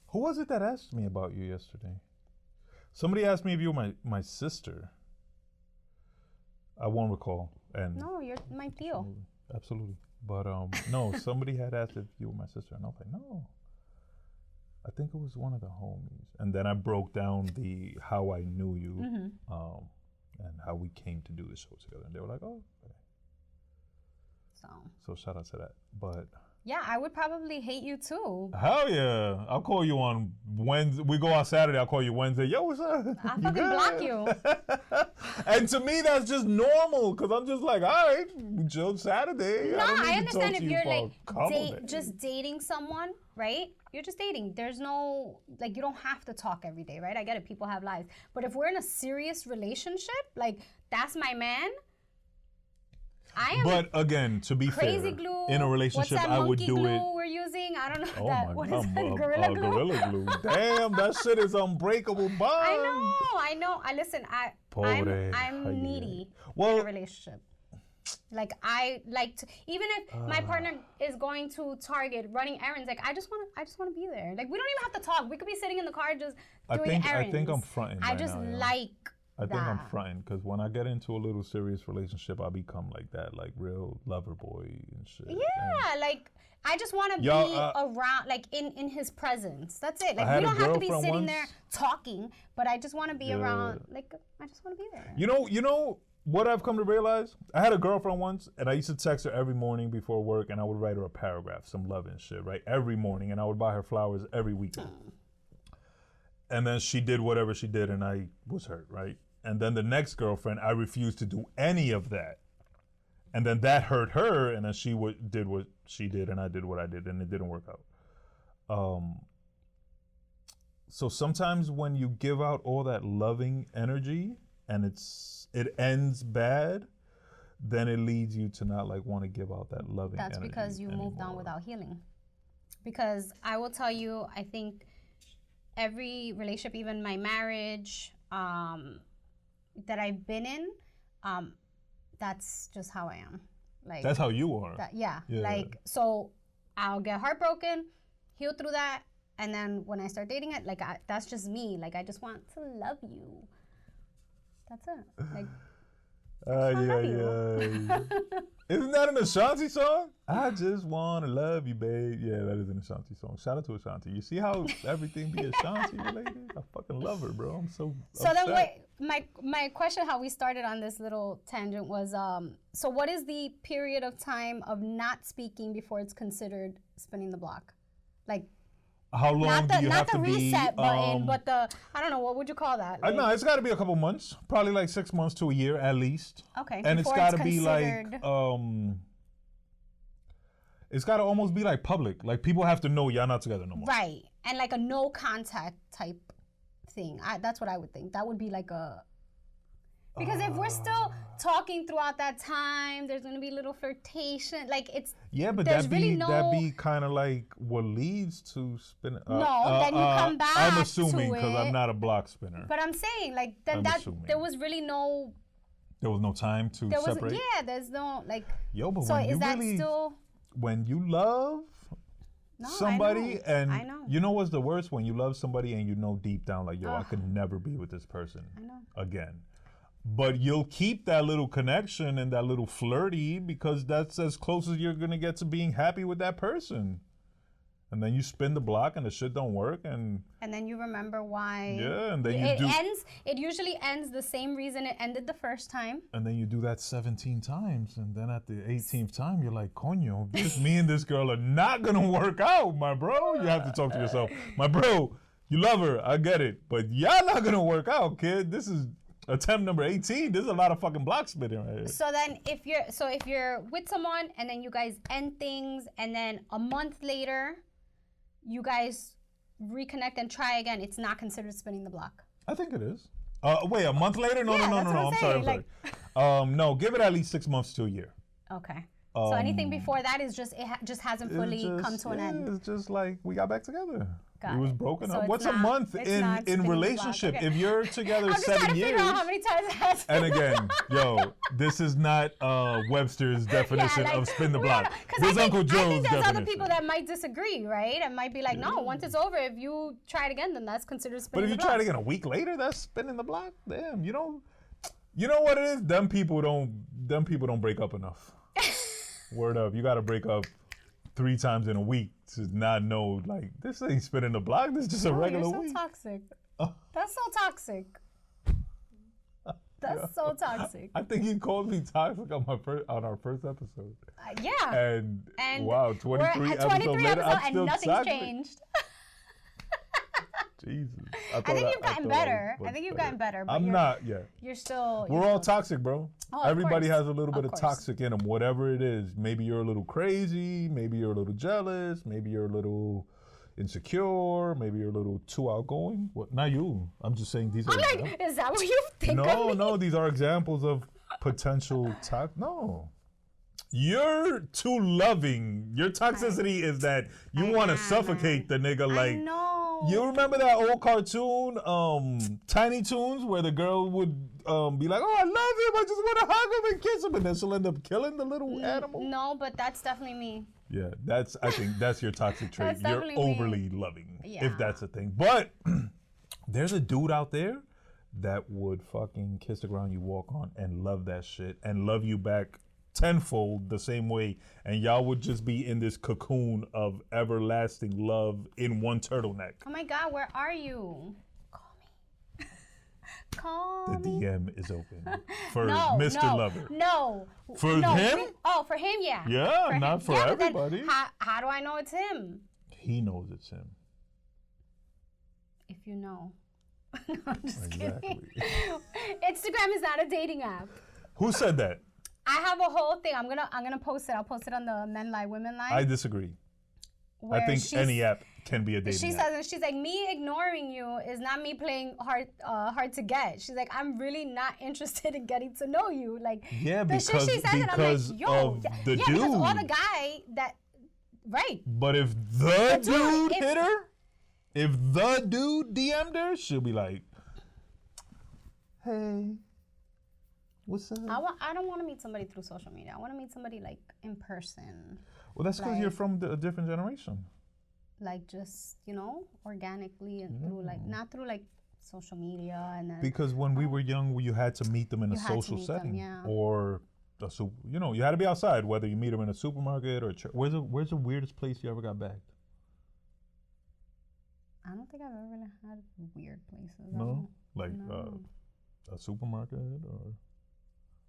Who was it that asked me about you yesterday? Somebody asked me if you were my sister. I won't recall. And No, you're my tío. Absolutely. But no, somebody had asked if you were my sister, and I was like, no. I think it was one of the homies. And then I broke down how I knew you, and how we came to do the show together. And they were like, oh, okay. So shout out to that. But yeah, I would probably hate you too. hell yeah. I'll call you on Wednesday. We go on Saturday, I'll call you Wednesday. Yo, what's up? I'll fucking block you. And to me, that's just normal, because I'm just like, all right, we chill Saturday. No, I understand if you're like just dating someone, right? You're just dating. There's no, like, you don't have to talk every day, right? I get it. People have lives. But if we're in a serious relationship, like, that's my man. But again, to be crazy fair, glue. in a relationship, What's that I would monkey do glue it. We're using? I don't know. Oh What my is God, that? Gorilla glue? Gorilla glue. Damn, that shit is unbreakable bond. I know. I'm needy in a relationship. Like, I like to, even if my partner is going to Target running errands, like, I just want to be there. Like, we don't even have to talk. We could be sitting in the car just doing errands. I think I'm fronting. I just like I think I'm fronting, because when I get into a little serious relationship, I become like that, like real lover boy and shit. Yeah, and like, I just want to be around, like, in his presence. That's it. Like, we don't have to be sitting there talking, but I just want to be around. Like, I just want to be there. You know what I've come to realize? I had a girlfriend once, and I used to text her every morning before work, and I would write her a paragraph, some love and shit, right? Every morning, and I would buy her flowers every weekend. And then she did whatever she did, and I was hurt, right? And then the next girlfriend, I refused to do any of that. And then that hurt her, and then she did what she did, and I did what I did, and it didn't work out. So sometimes when you give out all that loving energy, and it ends bad, then it leads you to not like want to give out that loving energy. That's because you moved on without healing. Because I will tell you, I think every relationship, even my marriage, that I've been in, that's just how I am. Like, that's how you are. Yeah. Like, so I'll get heartbroken, heal through that, and then when I start dating it, like, that's just me. Like, I just want to love you. That's it. Like, Isn't that an Ashanti song? I just want to love you, babe. Yeah, that is an Ashanti song. Shout out to Ashanti. You see how everything be Ashanti related? I fucking love her, bro. I'm so upset. Then wait, my question, how we started on this little tangent was, so what is the period of time of not speaking before it's considered spinning the block? Like, how long do you have to be? Not the reset button, but the, I don't know, what would you call that? Like, no, it's got to be a couple months. Probably like 6 months to a year at least. Okay. And it's got to be like, it's got to almost be like public. Like, people have to know y'all not together no more. Right. And like a no contact type thing. That's what I would think. That would be like a... Because if we're still talking throughout that time, there's going to be a little flirtation. Like, it's... Yeah, but that'd be kind of like what leads to spinning. Then you come back. I'm assuming, because I'm not a block spinner. But I'm saying, like, then there was really no... There was no time to separate? Yeah, there's no, like... Yo, but so when is you that really... still... When you love somebody, I know. you know what's the worst? When you love somebody and you know deep down, like, yo, I could never be with this person again. But you'll keep that little connection and that little flirty, because that's as close as you're going to get to being happy with that person. And then you spin the block and the shit don't work. And then you remember why. Yeah, and then it usually ends the same reason it ended the first time. And then you do that 17 times. And then at the 18th time, you're like, coño, me and this girl are not going to work out, my bro. You have to talk to yourself. My bro, you love her. I get it. But y'all not going to work out, kid. This is... attempt number 18. There's a lot of fucking block spitting right here. So then if you're with someone and then you guys end things and then a month later you guys reconnect and try again, it's not considered spinning the block. I think it is. Wait, a month later? No. I'm sorry. No, give it at least 6 months to a year. Okay. So anything before that is just, it just hasn't fully come to an end. It's just like we got back together. We was broken So up. it's What's a not- month it's in not spinning the block. relationship? Okay. If you're together I'm just 7 trying to years. figure out how many times it has to And again, yo, this is not Webster's definition like, of spin the we don't block. know, 'cause This is Uncle I Joe's think there's definition. other people that might disagree, right? And might be like, no, once it's over, if you try it again, then that's considered But spinning if you the try block. it again a week later, that's spinning the block. Damn, you know what it is? Them people don't break up enough. Word up, you got to break up 3 times in a week to not know, like, this ain't spinning the block. This is just a regular You're so week. toxic. That's so toxic. That's so toxic. I think he called me toxic on our first episode. Yeah. And we're wow, at 23 episodes later, I'm and still nothing's toxic. changed. Jesus. I think you've gotten better. I think you've gotten better. But I'm not yet. You're still. We're all toxic, bro. Oh, of Everybody course. has a little bit of course. toxic in them, whatever it is. Maybe you're a little crazy. Maybe you're a little jealous. Maybe you're a little insecure. Maybe you're a little too outgoing. What? Not you. I'm just saying these are. I'm like, is that what you think of me? No. These are examples of potential toxic. No. You're too loving. Your toxicity is that you want to suffocate the nigga. Like, I know. you remember that old cartoon, Tiny Toons, where the girl would be like, "Oh, I love him. I just want to hug him and kiss him," and then she'll end up killing the little animal. No, but that's definitely me. Yeah, I think that's your toxic trait. That's You're definitely me. overly loving, Yeah. if that's a thing. But there's a dude out there that would fucking kiss the ground you walk on and love that shit and love you back tenfold the same way, and y'all would just be in this cocoon of everlasting love in one turtleneck. Oh my God, where are you? Call me. Call The me. DM is open for No, Mr. no, Lover. No. For no, him? For him, yeah. Yeah, not for but then everybody. How do I know it's him? He knows it's him. If you know. No, I'm just Exactly. kidding. Instagram is not a dating app. Who said that? I have a whole thing. I'm gonna post it. I'll post it on the Men Lie, Women Lie. I disagree. I where think she's- any app can be a dating She app. says, and she's like, me ignoring you is not me playing hard to get. She's like, I'm really not interested in getting to know you. Like, Yeah, the shit because she says, and I'm because like, yo, of the yeah, dude. because all the guy that, right. But if the dude if- hit her, if the dude DM'd her, she'll be like, "Hey, what's up?" I don't want to meet somebody through social media. I want to meet somebody like in person, Well, that's because you're from a different generation. like just organically and through like not through like social media and then. Because when we were young, you had to meet them in a You had to social meet them, setting, yeah. or you had to be outside. Whether you meet them in a supermarket or where's the weirdest place you ever got bagged? I don't think I've ever really had weird places. No, like No. a supermarket, or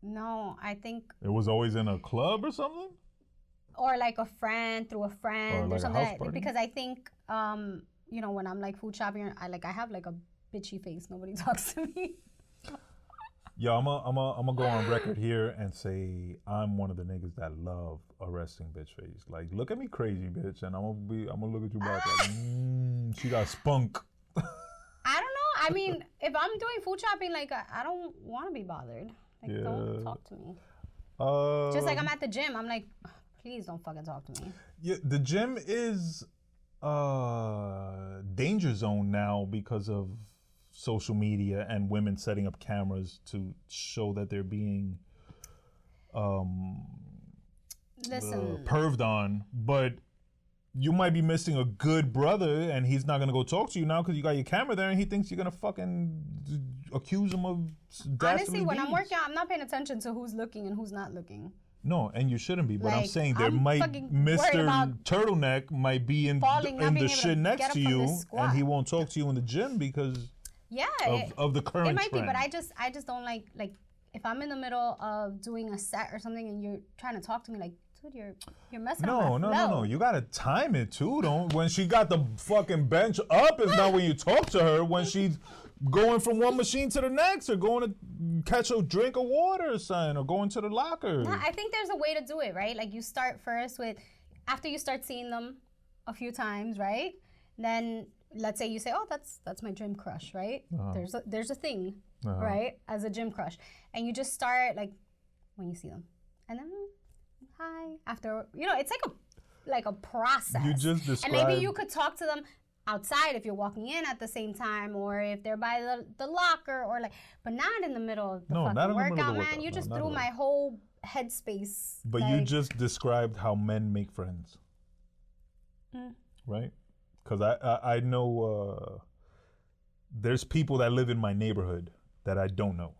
No, I think it was always in a club or something. or like a friend through a friend like a something house party? because I think when I'm like food shopping, I have like a bitchy face. Nobody talks to me. Yo, I'm gonna go on record here and say I'm one of the niggas that love arresting bitch face. Like, look at me crazy, bitch, and I'm gonna look at you back like, she got spunk. I don't know. I mean, if I'm doing food shopping, like I don't want to be bothered. Like, don't talk to me. Just like I'm at the gym, I'm like, please don't fucking talk to me. Yeah, the gym is danger zone now because of social media and women setting up cameras to show that they're being Listen, perved on, but you might be missing a good brother and he's not gonna go talk to you now because you got your camera there and he thinks you're gonna fucking accuse him of dastardly honestly, when I'm deeds. working, I'm not paying attention to who's looking and who's not looking. No, and you shouldn't be. But I'm Like, saying there I'm might fucking worried Mr. about Turtleneck might be in falling, not the being able to shit get next up to from you, this squat. and he won't talk to you in the gym because Yeah, of the current it might trend. be, but I just don't like if I'm in the middle of doing a set or something and you're trying to talk to me like, dude, you're messing up my flow. No. You gotta time it too. Don't when she got the fucking bench up is not when you talk to her. When she's going from one machine to the next, or going to catch a drink of water or something, or going to the locker. Yeah, I think there's a way to do it, right? Like you start first with, after you start seeing them a few times, right? Then let's say you say, oh, that's my gym crush, right? There's a thing, right, as a gym crush, and you just start like when you see them, and then hi after it's like a process. You just and described. maybe you could talk to them outside if you're walking in at the same time, or if they're by the locker, or like, but not in the middle of the fucking workout, man. You just threw my whole headspace. But like, you just described how men make friends, right? Because I know there's people that live in my neighborhood that I don't know,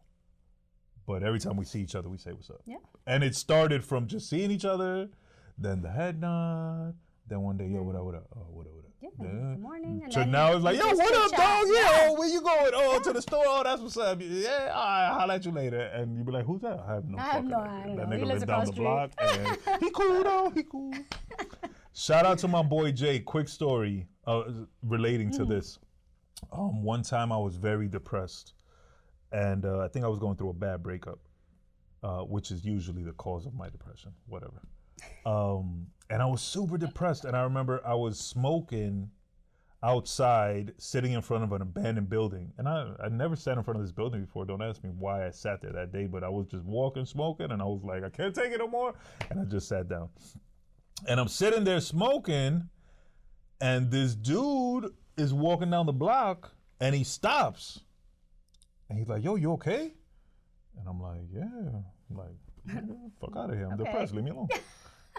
but every time we see each other, we say what's up. Yeah. And it started from just seeing each other, then the head nod, then one day, yo, what up, what up, oh, what up, what up. Yeah, good morning. And so then now it's like, yo, what up, dog? Yeah, where you going? Oh, yeah. To the store. Oh, that's what's up. Yeah, I'll holler at you later. And you be like, who's that? I have no fucking idea. That nigga lives down the block. And he cool, though. He cool. Shout out to my boy Jay. Quick story relating to this. One time I was very depressed. And I think I was going through a bad breakup, which is usually the cause of my depression, whatever. And I was super depressed, and I remember I was smoking outside, sitting in front of an abandoned building. And I never sat in front of this building before. Don't ask me why I sat there that day, but I was just walking, smoking, and I was like, I can't take it no more. And I just sat down. And I'm sitting there smoking, and this dude is walking down the block, and he stops. And he's like, yo, you okay? And I'm like, yeah. I'm like, yeah, fuck out of here. I'm depressed. Leave me alone.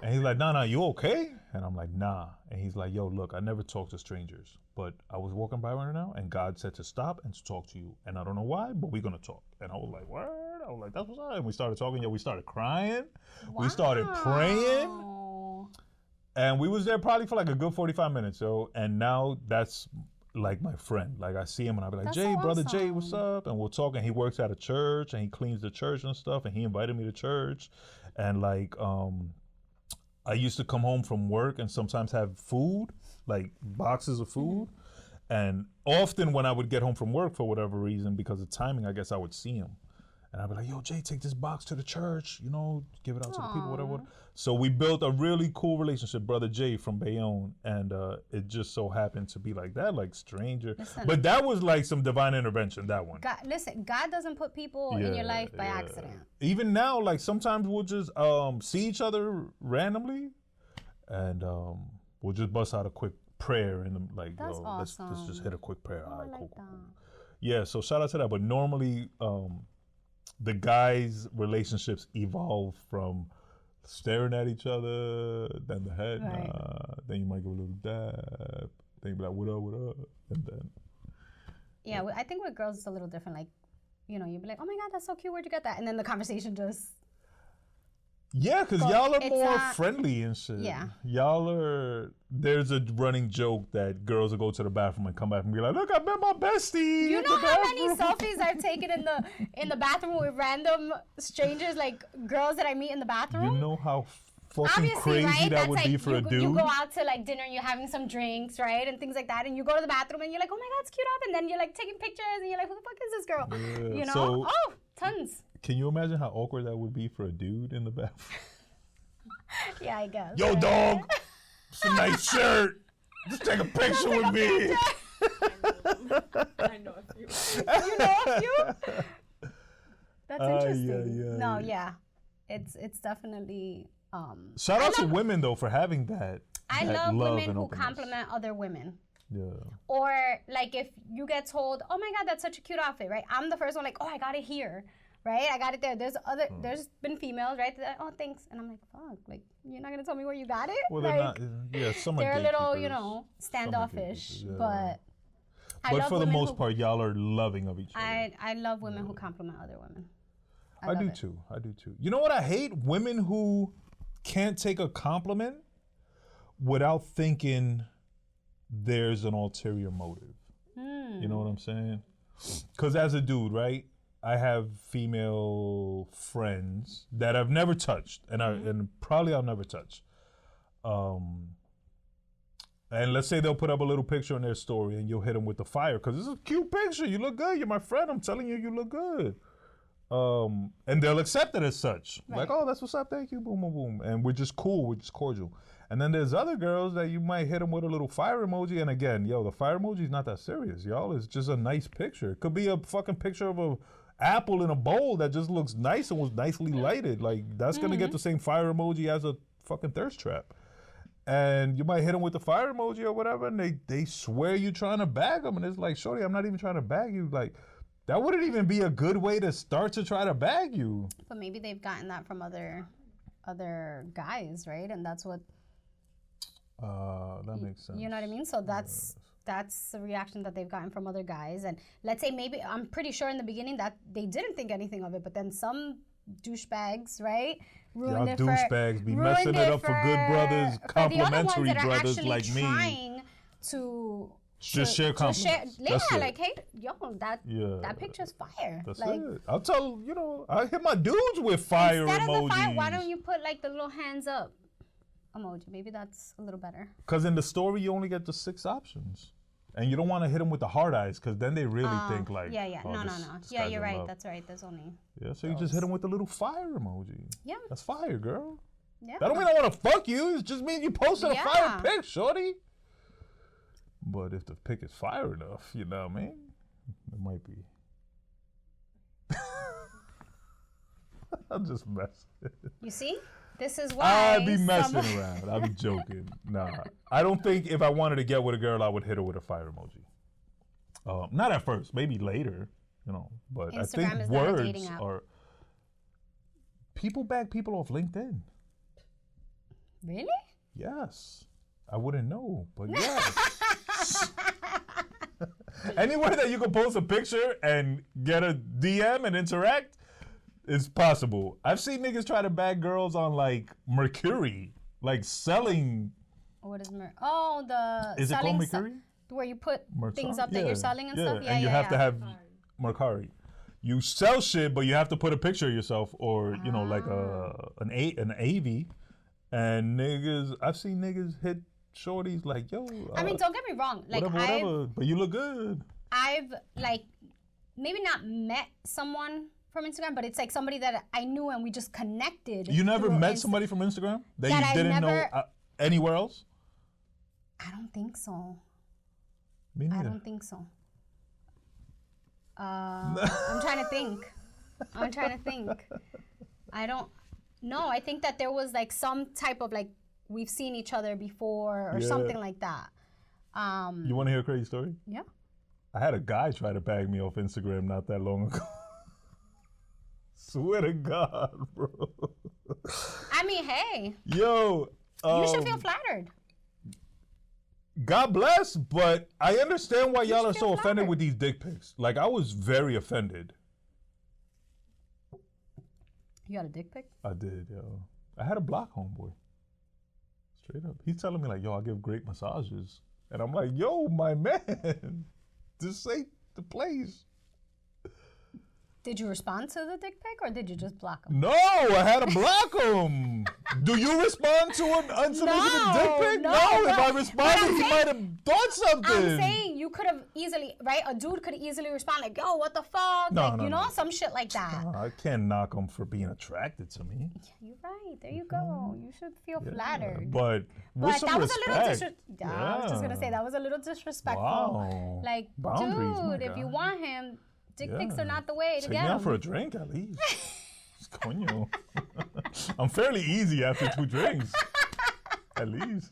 And he's like, nah, you okay? And I'm like, nah. And he's like, yo, look, I never talk to strangers, but I was walking by right now, and God said to stop and to talk to you. And I don't know why, but we're going to talk. And I was like, what? I was like, that's what's up. And we started talking. Yo, we started crying. Wow. We started praying. And we was there probably for like a good 45 minutes, yo. And now that's like my friend. Like I see him and I'll be like, Jay, so brother Jay, what's up? And we'll talk. And he works at a church and he cleans the church and stuff. And he invited me to church. And like, I used to come home from work and sometimes have food, like boxes of food. And often when I would get home from work for whatever reason, because of timing, I guess I would see him. And I'd be like, yo, Jay, take this box to the church, you know, give it out to the people, whatever. So we built a really cool relationship, brother Jay from Bayonne. And it just so happened to be like that, like stranger. Listen, but that was like some divine intervention, that one. God doesn't put people in your life by accident. Even now, like sometimes we'll just see each other randomly and we'll just bust out a quick prayer and like, that's awesome. let's just hit a quick prayer. All right, like cool. Yeah, so shout out to that. But normally, the guys' relationships evolve from staring at each other, then the head nod, then you might give a little dab, then you be like, what up, and then. Yeah, I think with girls it's a little different. Like, you know, you'd be like, oh my God, that's so cute, where'd you get that? And then the conversation just. Yeah, because y'all are more friendly and shit. Yeah. There's a running joke that girls will go to the bathroom and come back and be like, look, I met my bestie. You know how many selfies I've taken in the bathroom with random strangers, like girls that I meet in the bathroom? You know how fucking crazy that would be for a dude? You go out to like dinner, you're having some drinks, right? And things like that. And you go to the bathroom and you're like, oh my God, it's cute up. And then you're like taking pictures and you're like, who the fuck is this girl? Yeah. You know? So, tons. Can you imagine how awkward that would be for a dude in the bathroom? Yeah, I guess. Yo, dog, it's a nice shirt. Just take a picture with me. I know a few. You know a few? That's interesting. It's definitely. Shout out to women though for having that. I love women who compliment other women. Yeah. Or like if you get told, oh my God, that's such a cute outfit, right? I'm the first one like, oh, I got it here. Right, I got it there. There's been females, right? That, oh, thanks, and I'm like, fuck, like you're not gonna tell me where you got it. Well, like, they're not. Yeah, they're a little, you know, standoffish. But for the most part, y'all are loving of each other. I love women who compliment other women. I do too. You know what I hate? Women who can't take a compliment without thinking there's an ulterior motive. You know what I'm saying? Because as a dude, right? I have female friends that I've never touched, and probably I'll never touch. And let's say they'll put up a little picture in their story, and you'll hit them with the fire because it's a cute picture. You look good. You're my friend. I'm telling you, you look good. And they'll accept it as such. Right. Like, oh, that's what's up. Thank you. Boom, boom, boom. And we're just cool. We're just cordial. And then there's other girls that you might hit them with a little fire emoji. And again, the fire emoji is not that serious, y'all. It's just a nice picture. It could be a fucking picture of a apple in a bowl that just looks nice and was nicely lighted. Like, that's going to get the same fire emoji as a fucking thirst trap. and you might hit them with the fire emoji or whatever, and they swear you're trying to bag them, and it's like, shorty, I'm not even trying to bag you. Like, that wouldn't even be a good way to start to try to bag you. But maybe they've gotten that from other guys, right? And that's what. That makes sense. You know what I mean? So that's the reaction that they've gotten from other guys. And let's say maybe, I'm pretty sure in the beginning that they didn't think anything of it, but then some douchebags, right? Y'all douchebags be messing it up for good brothers, complimentary brothers like me. Trying to just share compliments. Like, hey, yo, that picture's fire. That's like, it. I'll tell I hit my dudes with fire emojis. Instead of the fire, why don't you put like the little hands up emoji? Maybe that's a little better. Because in the story, you only get the 6 options. And you don't want to hit them with the hard eyes, because then they really think like, yeah. Oh, no. Yeah, you're right. love. That's right. There's only. Yeah, so you just hit them with the little fire emoji. Yeah. That's fire, girl. Yeah. That don't mean I want to fuck you. It just means you posted a fire pic, shorty. But if the pic is fire enough, you know what I mean? It might be. I'm just messing. You see? This is why. I'd be messing around. I'd be joking. Nah. I don't think if I wanted to get with a girl, I would hit her with a fire emoji. Not at first. Maybe later, But Instagram I think is not a dating words app. are. People bag people off LinkedIn. Really? Yes. I wouldn't know, but yes. Anywhere that you can post a picture and get a DM and interact, it's possible. I've seen niggas try to bag girls on like Mercury, like selling. What is the Is it called Mercury? Where you put things up that you're selling and stuff? Yeah, and you have to have Mercari. You sell shit, but you have to put a picture of yourself or, like an AV. And niggas, I've seen niggas hit shorties like, yo. I mean, don't get me wrong. Like, whatever. But you look good. I've, like, maybe not met someone from Instagram, but it's like somebody that I knew and we just connected. You never met somebody from Instagram that you didn't know anywhere else? I don't think so. Me neither. I don't think so. I'm trying to think. I don't know. I think that there was like some type of like, we've seen each other before or something like that. You want to hear a crazy story? Yeah. I had a guy try to bag me off Instagram not that long ago. Swear to God, bro. I mean, hey. Yo. You should feel flattered. God bless, but I understand why y'all are so offended with these dick pics. Like, I was very offended. You got a dick pic? I did, yo. I had a block homeboy. Straight up. He's telling me, like, yo, I give great massages. And I'm like, yo, my man, this ain't the place. Did you respond to the dick pic or did you just block him? No, I had to block him. Do you respond to an unsolicited dick pic? No. If I responded, he might have thought something. I'm saying you could have easily, right? A dude could easily respond like, yo, what the fuck? No, some shit like that. No, I can't knock him for being attracted to me. You're right. There you go. You should feel flattered. But with some that was respect. a little disrespectful. I was just going to say, that was a little disrespectful. Wow. Like, Boundaries, dude, if you want him, dick pics are not the way to Take get me him. out for a drink at least. Coño. I'm fairly easy after 2 drinks. At least.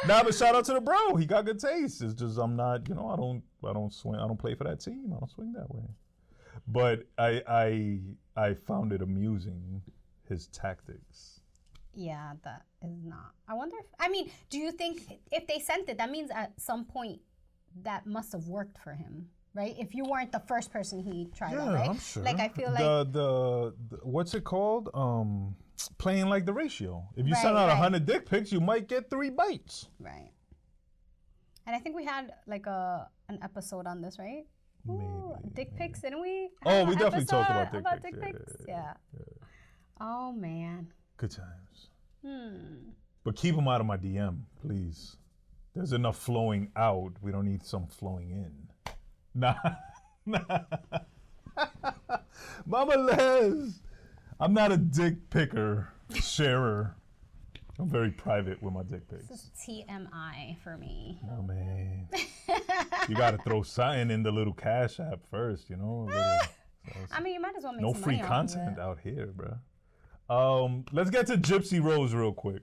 Nah, but shout out to the bro. He got good taste. It's just I'm not, I don't swing. I don't play for that team. I don't swing that way. But I found it amusing, his tactics. Yeah, that is not. I wonder do you think if they sent it, that means at some point that must have worked for him? Right? If you weren't the first person he tried on, right? I'm sure. Like, I feel like the what's it called? Playing like the ratio. If you send out 100 dick pics, you might get 3 bites. Right. And I think we had like an episode on this, right? Ooh, dick pics, didn't we? We definitely talked about dick pics. Yeah. Oh man. Good times. But keep them out of my DM, please. There's enough flowing out. We don't need some flowing in. Nah. Mama Les, I'm not a dick picker, sharer. I'm very private with my dick pics. This is TMI for me. Oh, man. You got to throw something in the little Cash App first, I mean, you might as well make no some free money content out here, bro. Let's get to Gypsy Rose real quick.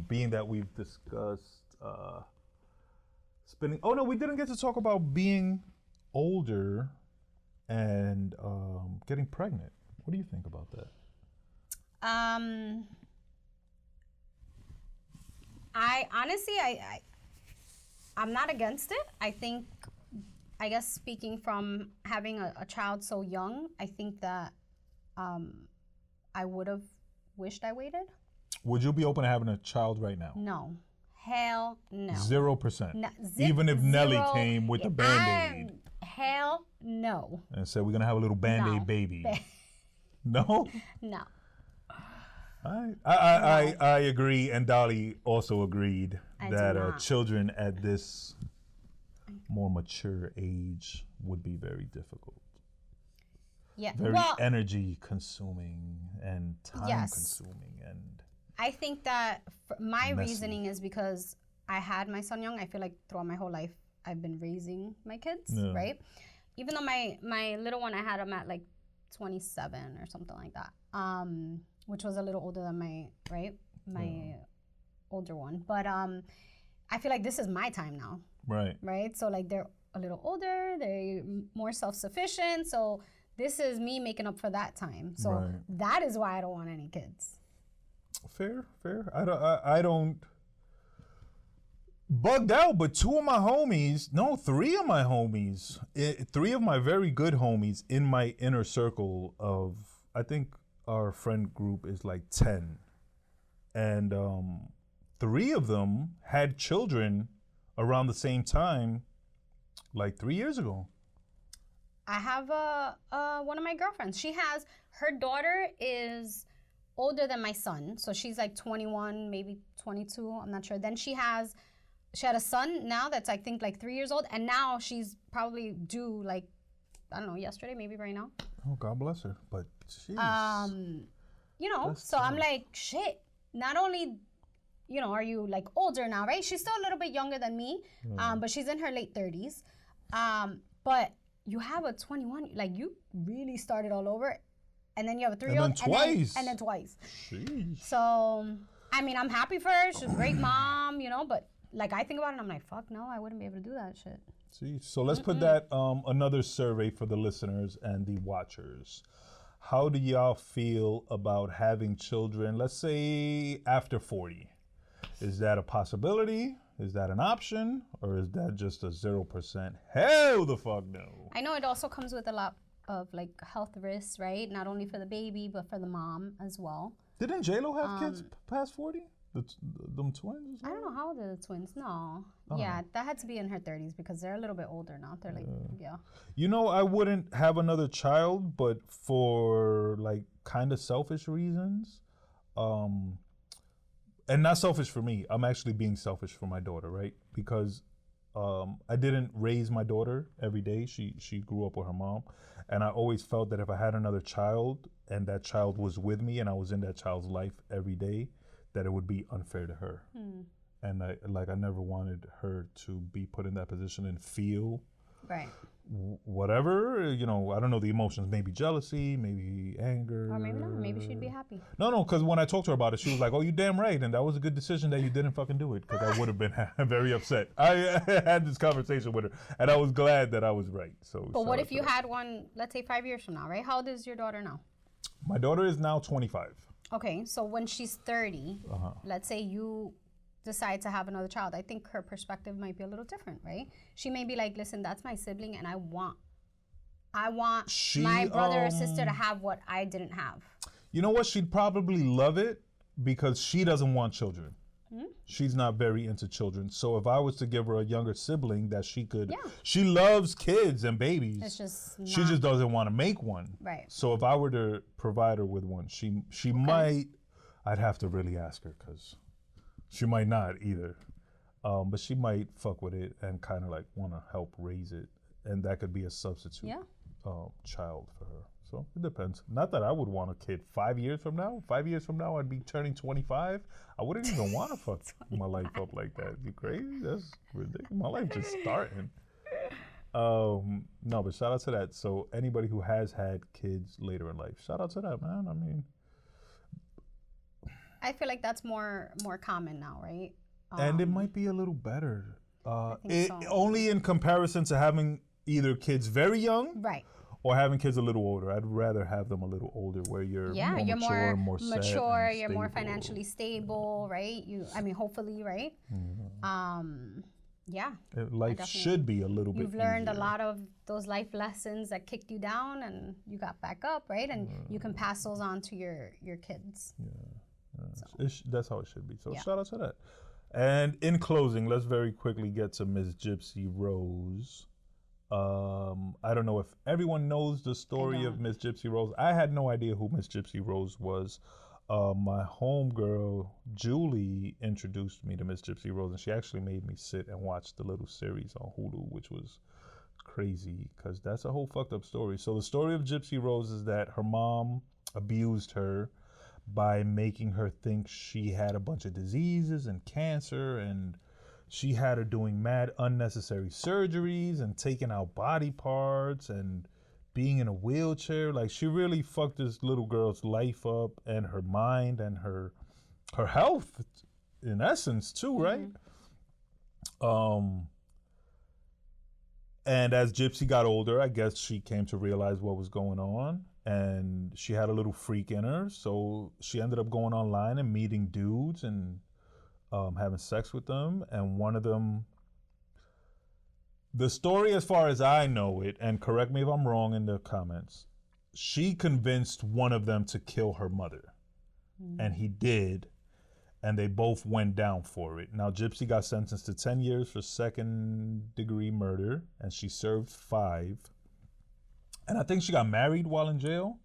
being that we've discussed spending. Oh no, we didn't get to talk about being older and getting pregnant. What do you think about that? I honestly, I'm not against it. I guess speaking from having a child so young, I think that I would have wished I waited. Would you be open to having a child right now? No. Hell no. 0%. No, Even if Nelly zero. came with the Band-Aid Hell no. and said, we're going to have a little Band-Aid No. baby. No? No. I agree, and Dolly also agreed I do that not. children at this more mature age would be very difficult. Yeah. Very Well, energy consuming and time Yes. consuming. And I think that my Messy. reasoning is because I had my son young. I feel like throughout my whole life, I've been raising my kids, Yeah. right? Even though my little one, I had him at like 27 or something like that, which was a little older than my older one. But I feel like this is my time now, right? So like they're a little older, they're more self-sufficient. So this is me making up for that time. So Right. that is why I don't want any kids. Fair. I don't bugged out, but three of my homies, three of my very good homies in my inner circle of, I think our friend group is like 10. And three of them had children around the same time, like 3 years ago. I have one of my girlfriends. Her daughter is older than my son, so she's like 21, maybe 22. I'm not sure. Then she had a son now that's I think like 3 years old, and now she's probably due like I don't know, yesterday, maybe right now. Oh, God bless her. But jeez. That's so tough. I'm like, shit. Not only, are you like older now, right? She's still a little bit younger than me, but she's in her late 30s. But you have a 21, like you really started all over, and then you have a 3-year-old, and then twice. Jeez. So, I mean, I'm happy for her. She's a great mom, but like I think about it, and I'm like, fuck no, I wouldn't be able to do that shit. See, so let's put that another survey for the listeners and the watchers. How do y'all feel about having children, let's say after 40? Is that a possibility? Is that an option? Or is that just a 0%? Hell the fuck no. I know it also comes with a lot of like health risks, right? Not only for the baby, but for the mom as well. Didn't J-Lo have kids past 40? Them twins? I don't know how old are the twins. No. Oh. Yeah, that had to be in her 30s because they're a little bit older now. They're like, yeah. I wouldn't have another child, but for like kind of selfish reasons. And not selfish for me. I'm actually being selfish for my daughter, right? Because I didn't raise my daughter every day. She grew up with her mom. And I always felt that if I had another child and that child was with me and I was in that child's life every day, that it would be unfair to her. And I never wanted her to be put in that position and feel right. Whatever, I don't know the emotions, maybe jealousy, maybe anger. Or maybe not, maybe she'd be happy. No, because when I talked to her about it, she was like, oh, you damn right, and that was a good decision that you didn't fucking do it, because I would have been very upset. I had this conversation with her, and I was glad that I was right. But what if you had one, let's say 5 years from now, right? How old is your daughter now? My daughter is now 25. Okay, so when she's 30, let's say you decide to have another child, I think her perspective might be a little different, right? She may be like, listen, that's my sibling, and I want my brother or sister to have what I didn't have. You know what? She'd probably love it because she doesn't want children. She's not very into children. So if I was to give her a younger sibling that she could, she loves kids and babies. It's just not, she just doesn't want to make one. Right. So if I were to provide her with one, she might, I'd have to really ask her because she might not either. But she might fuck with it and kind of like want to help raise it. And that could be a substitute child for her. So it depends. Not that I would want a kid 5 years from now. 5 years from now, I'd be turning 25. I wouldn't even want to fuck my life up like that. You crazy? That's ridiculous. My life just starting. No, but shout out to that. So anybody who has had kids later in life, shout out to that, man. I mean, I feel like that's more common now, right? And it might be a little better. I think so. Only in comparison to having either kids very young, Right. or having kids a little older. I'd rather have them a little older, where you're You're more mature, you're more financially stable, right? Hopefully, right? Yeah. Life should be a little bit. You've learned a lot of those life lessons that kicked you down, and you got back up, right? And you can pass those on to your kids. That's how it should be. So shout out to that. And in closing, let's very quickly get to Miss Gypsy Rose. I don't know if everyone knows the story of Miss Gypsy Rose. I had no idea who Miss Gypsy Rose was. My homegirl, Julie, introduced me to Miss Gypsy Rose, and she actually made me sit and watch the little series on Hulu, which was crazy, because that's a whole fucked up story. So the story of Gypsy Rose is that her mom abused her by making her think she had a bunch of diseases and cancer, and she had her doing mad unnecessary surgeries and taking out body parts and being in a wheelchair. Like, she really fucked this little girl's life up, and her mind and her health, in essence, too, right? And as Gypsy got older, I guess she came to realize what was going on, and she had a little freak in her, so she ended up going online and meeting dudes and having sex with them. And one of them, the story as far as I know it, and correct me if I'm wrong in the comments, she convinced one of them to kill her mother. And he did, and they both went down for it. Now, Gypsy got sentenced to 10 years for second-degree murder, and she served 5. And I think she got married while in jail.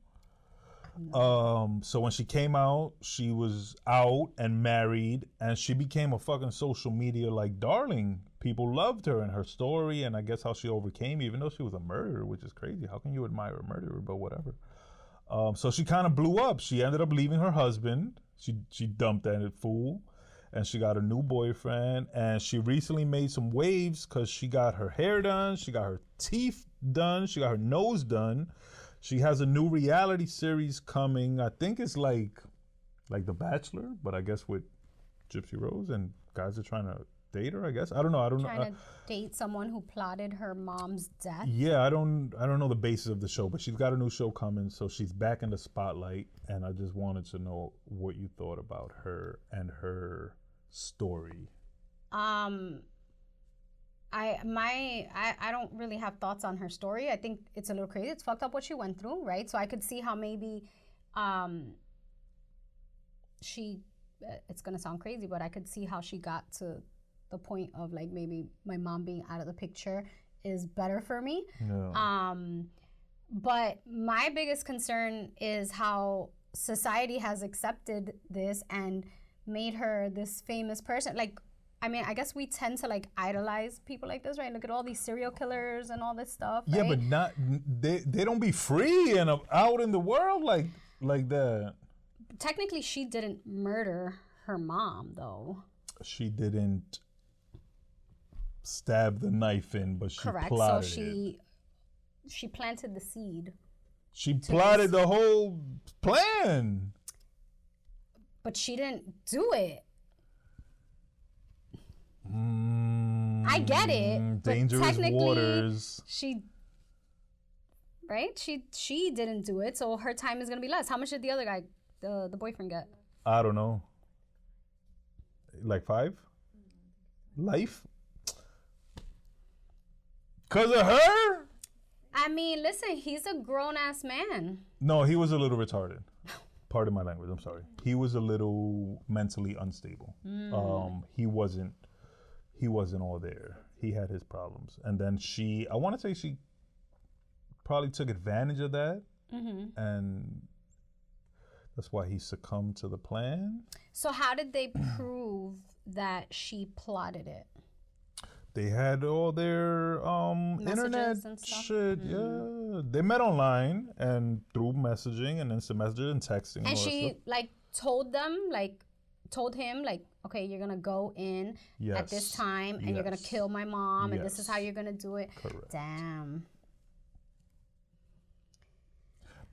So when she came out, she was out and married, and she became a fucking social media like darling. People loved her and her story, and I guess how she overcame, even though she was a murderer, which is crazy. How can you admire a murderer? But whatever. So she kind of blew up. She ended up leaving her husband. She dumped that fool, and she got a new boyfriend. And she recently made some waves because she got her hair done, she got her teeth done, she got her nose done. She has a new reality series coming. I think it's like The Bachelor, but I guess with Gypsy Rose, and guys are trying to date her, I guess. I don't know. Trying to date someone who plotted her mom's death. Yeah, I don't know the basis of the show, but she's got a new show coming, so she's back in the spotlight, and I just wanted to know what you thought about her and her story. I don't really have thoughts on her story. I think it's a little crazy. It's fucked up what she went through, right? So I could see how maybe it's gonna sound crazy, but I could see how she got to the point of like, maybe my mom being out of the picture is better for me. Yeah. But my biggest concern is how society has accepted this and made her this famous person. Like, I mean, I guess we tend to like idolize people like this, right? Look at all these serial killers and all this stuff. Yeah, right? but not they don't be free and out in the world like that. Technically, she didn't murder her mom, though. She didn't stab the knife in, but she Correct. plotted So it. She planted the seed. She plotted the whole plan. But she didn't do it. I get it. Dangerous but technically, waters. She didn't do it, so her time is gonna be less. How much did the other guy, the boyfriend, get? I don't know. Like 5? Life? Cause of her? I mean, listen, he's a grown-ass man. No, he was a little retarded. Pardon my language, I'm sorry. He was a little mentally unstable. He wasn't all there. He had his problems. And then I want to say she probably took advantage of that. And that's why he succumbed to the plan. So how did they prove that she plotted it? They had all their internet and stuff? shit. Yeah, they met online and through messaging and instant messaging and texting. And she like told him like, okay, you're gonna go in at this time and you're gonna kill my mom and this is how you're gonna do it. Correct. Damn.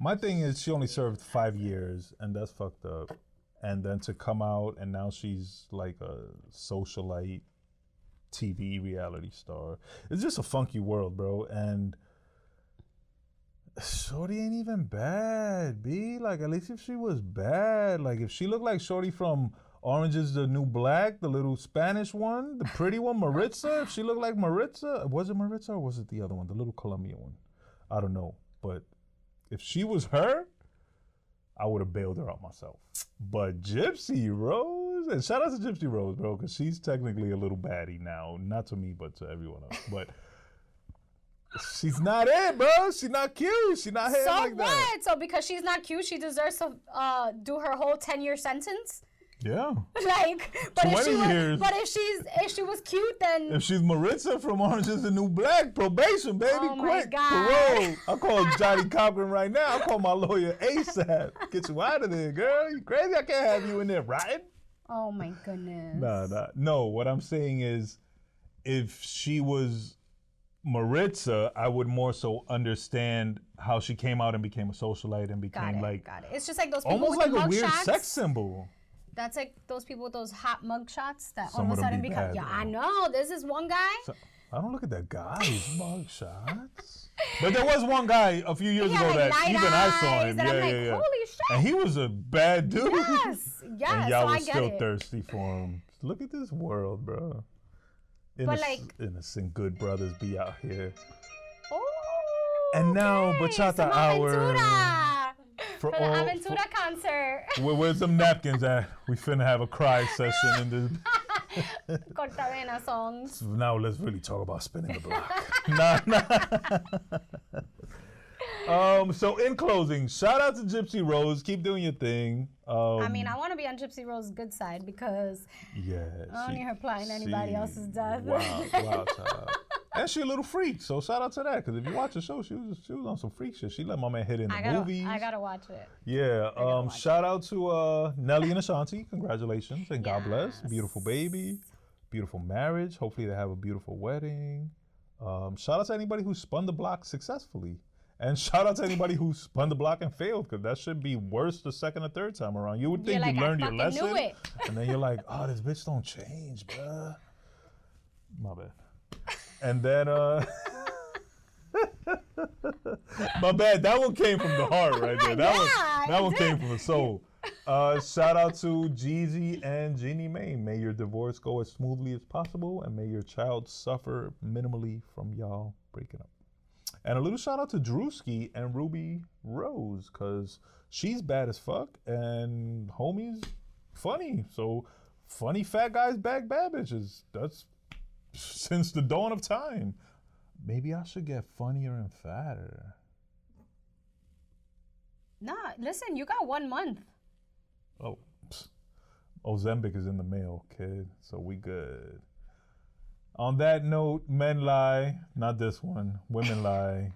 My thing is, she only served 5 years, and that's fucked up. and then to come out and now she's like a socialite TV reality star. It's just a funky world, bro. And Shorty ain't even bad, B. Like, at least if she was bad, like if she looked like Shorty from Orange is the New Black, the little Spanish one, the pretty one, Maritza, if she looked like Maritza, was it Maritza or was it the other one, the little Colombian one? I don't know. But if she was her, I would have bailed her out myself. But Gypsy Rose, and shout out to Gypsy Rose, bro, because she's technically a little baddie now. Not to me, but to everyone else. But she's not it, bro. She's not cute. She's not hair like that. So what? So because she's not cute, she deserves to do her whole 10-year sentence? Yeah. Like, but 20 years. But if she was cute, then if she's Maritza from Orange is the New Black, probation, baby, oh quick, my God. parole. I'll call Johnny Cochran right now. I'll call my lawyer ASAP. Get you out of there, girl. You crazy? I can't have you in there rotting. Oh my goodness. No. What I'm saying is, if she was Maritza, I would more so understand how she came out and became a socialite and became got it. It's just like those people almost with like the a weird shots. sex symbol. That's like those people with those hot mug shots that Some all of a sudden be become. bad, Yeah, though. I know. This is one guy. I don't look at that guy's mug shots. But there was one guy a few years ago like that even I saw him. and I'm like, holy shit. And he was a bad dude. Yes. And y'all so I was get still it. thirsty for him. Look at this world, bro. Innocent good brothers be out here. Oh, And now, okay. bachata Some hour. Aventura. For the all- Aventura concert. Where's some napkins at? We finna have a cry session in this. Cortavena songs. Now let's really talk about spinning the block. Nah. So in closing, shout out to Gypsy Rose. Keep doing your thing. I mean, I want to be on Gypsy Rose's good side because I don't need her plotting anybody else's death. Wow, child. And she a little freak, so shout out to that. Because if you watch the show, she was on some freak shit. She let my man hit in the movies. I gotta watch it. Yeah. Shout out to Nelly and Ashanti. Congratulations and God bless. Beautiful baby, beautiful marriage. Hopefully they have a beautiful wedding. Shout out to anybody who spun the block successfully. And shout out to anybody who spun the block and failed, because that should be worse the second or third time around. You would think you learned your lesson. Knew it. And then you're like, oh, this bitch don't change, bruh. My bad. And then, my bad, that one came from the heart right there. That one came from the soul. Shout out to Jeezy and Jeannie Mae. May your divorce go as smoothly as possible, and may your child suffer minimally from y'all breaking up. And a little shout out to Druski and Ruby Rose, because she's bad as fuck, and homie's funny. So, funny fat guys bag bad bitches. That's since the dawn of time. Maybe I should get funnier and fatter. Nah, listen, you got 1 month. Oh, Ozempic is in the mail, kid. So we good. On that note, men lie. Not this one. Women lie.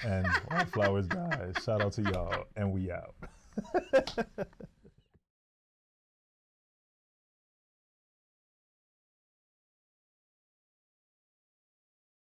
And wildflowers die. Shout out to y'all. And we out.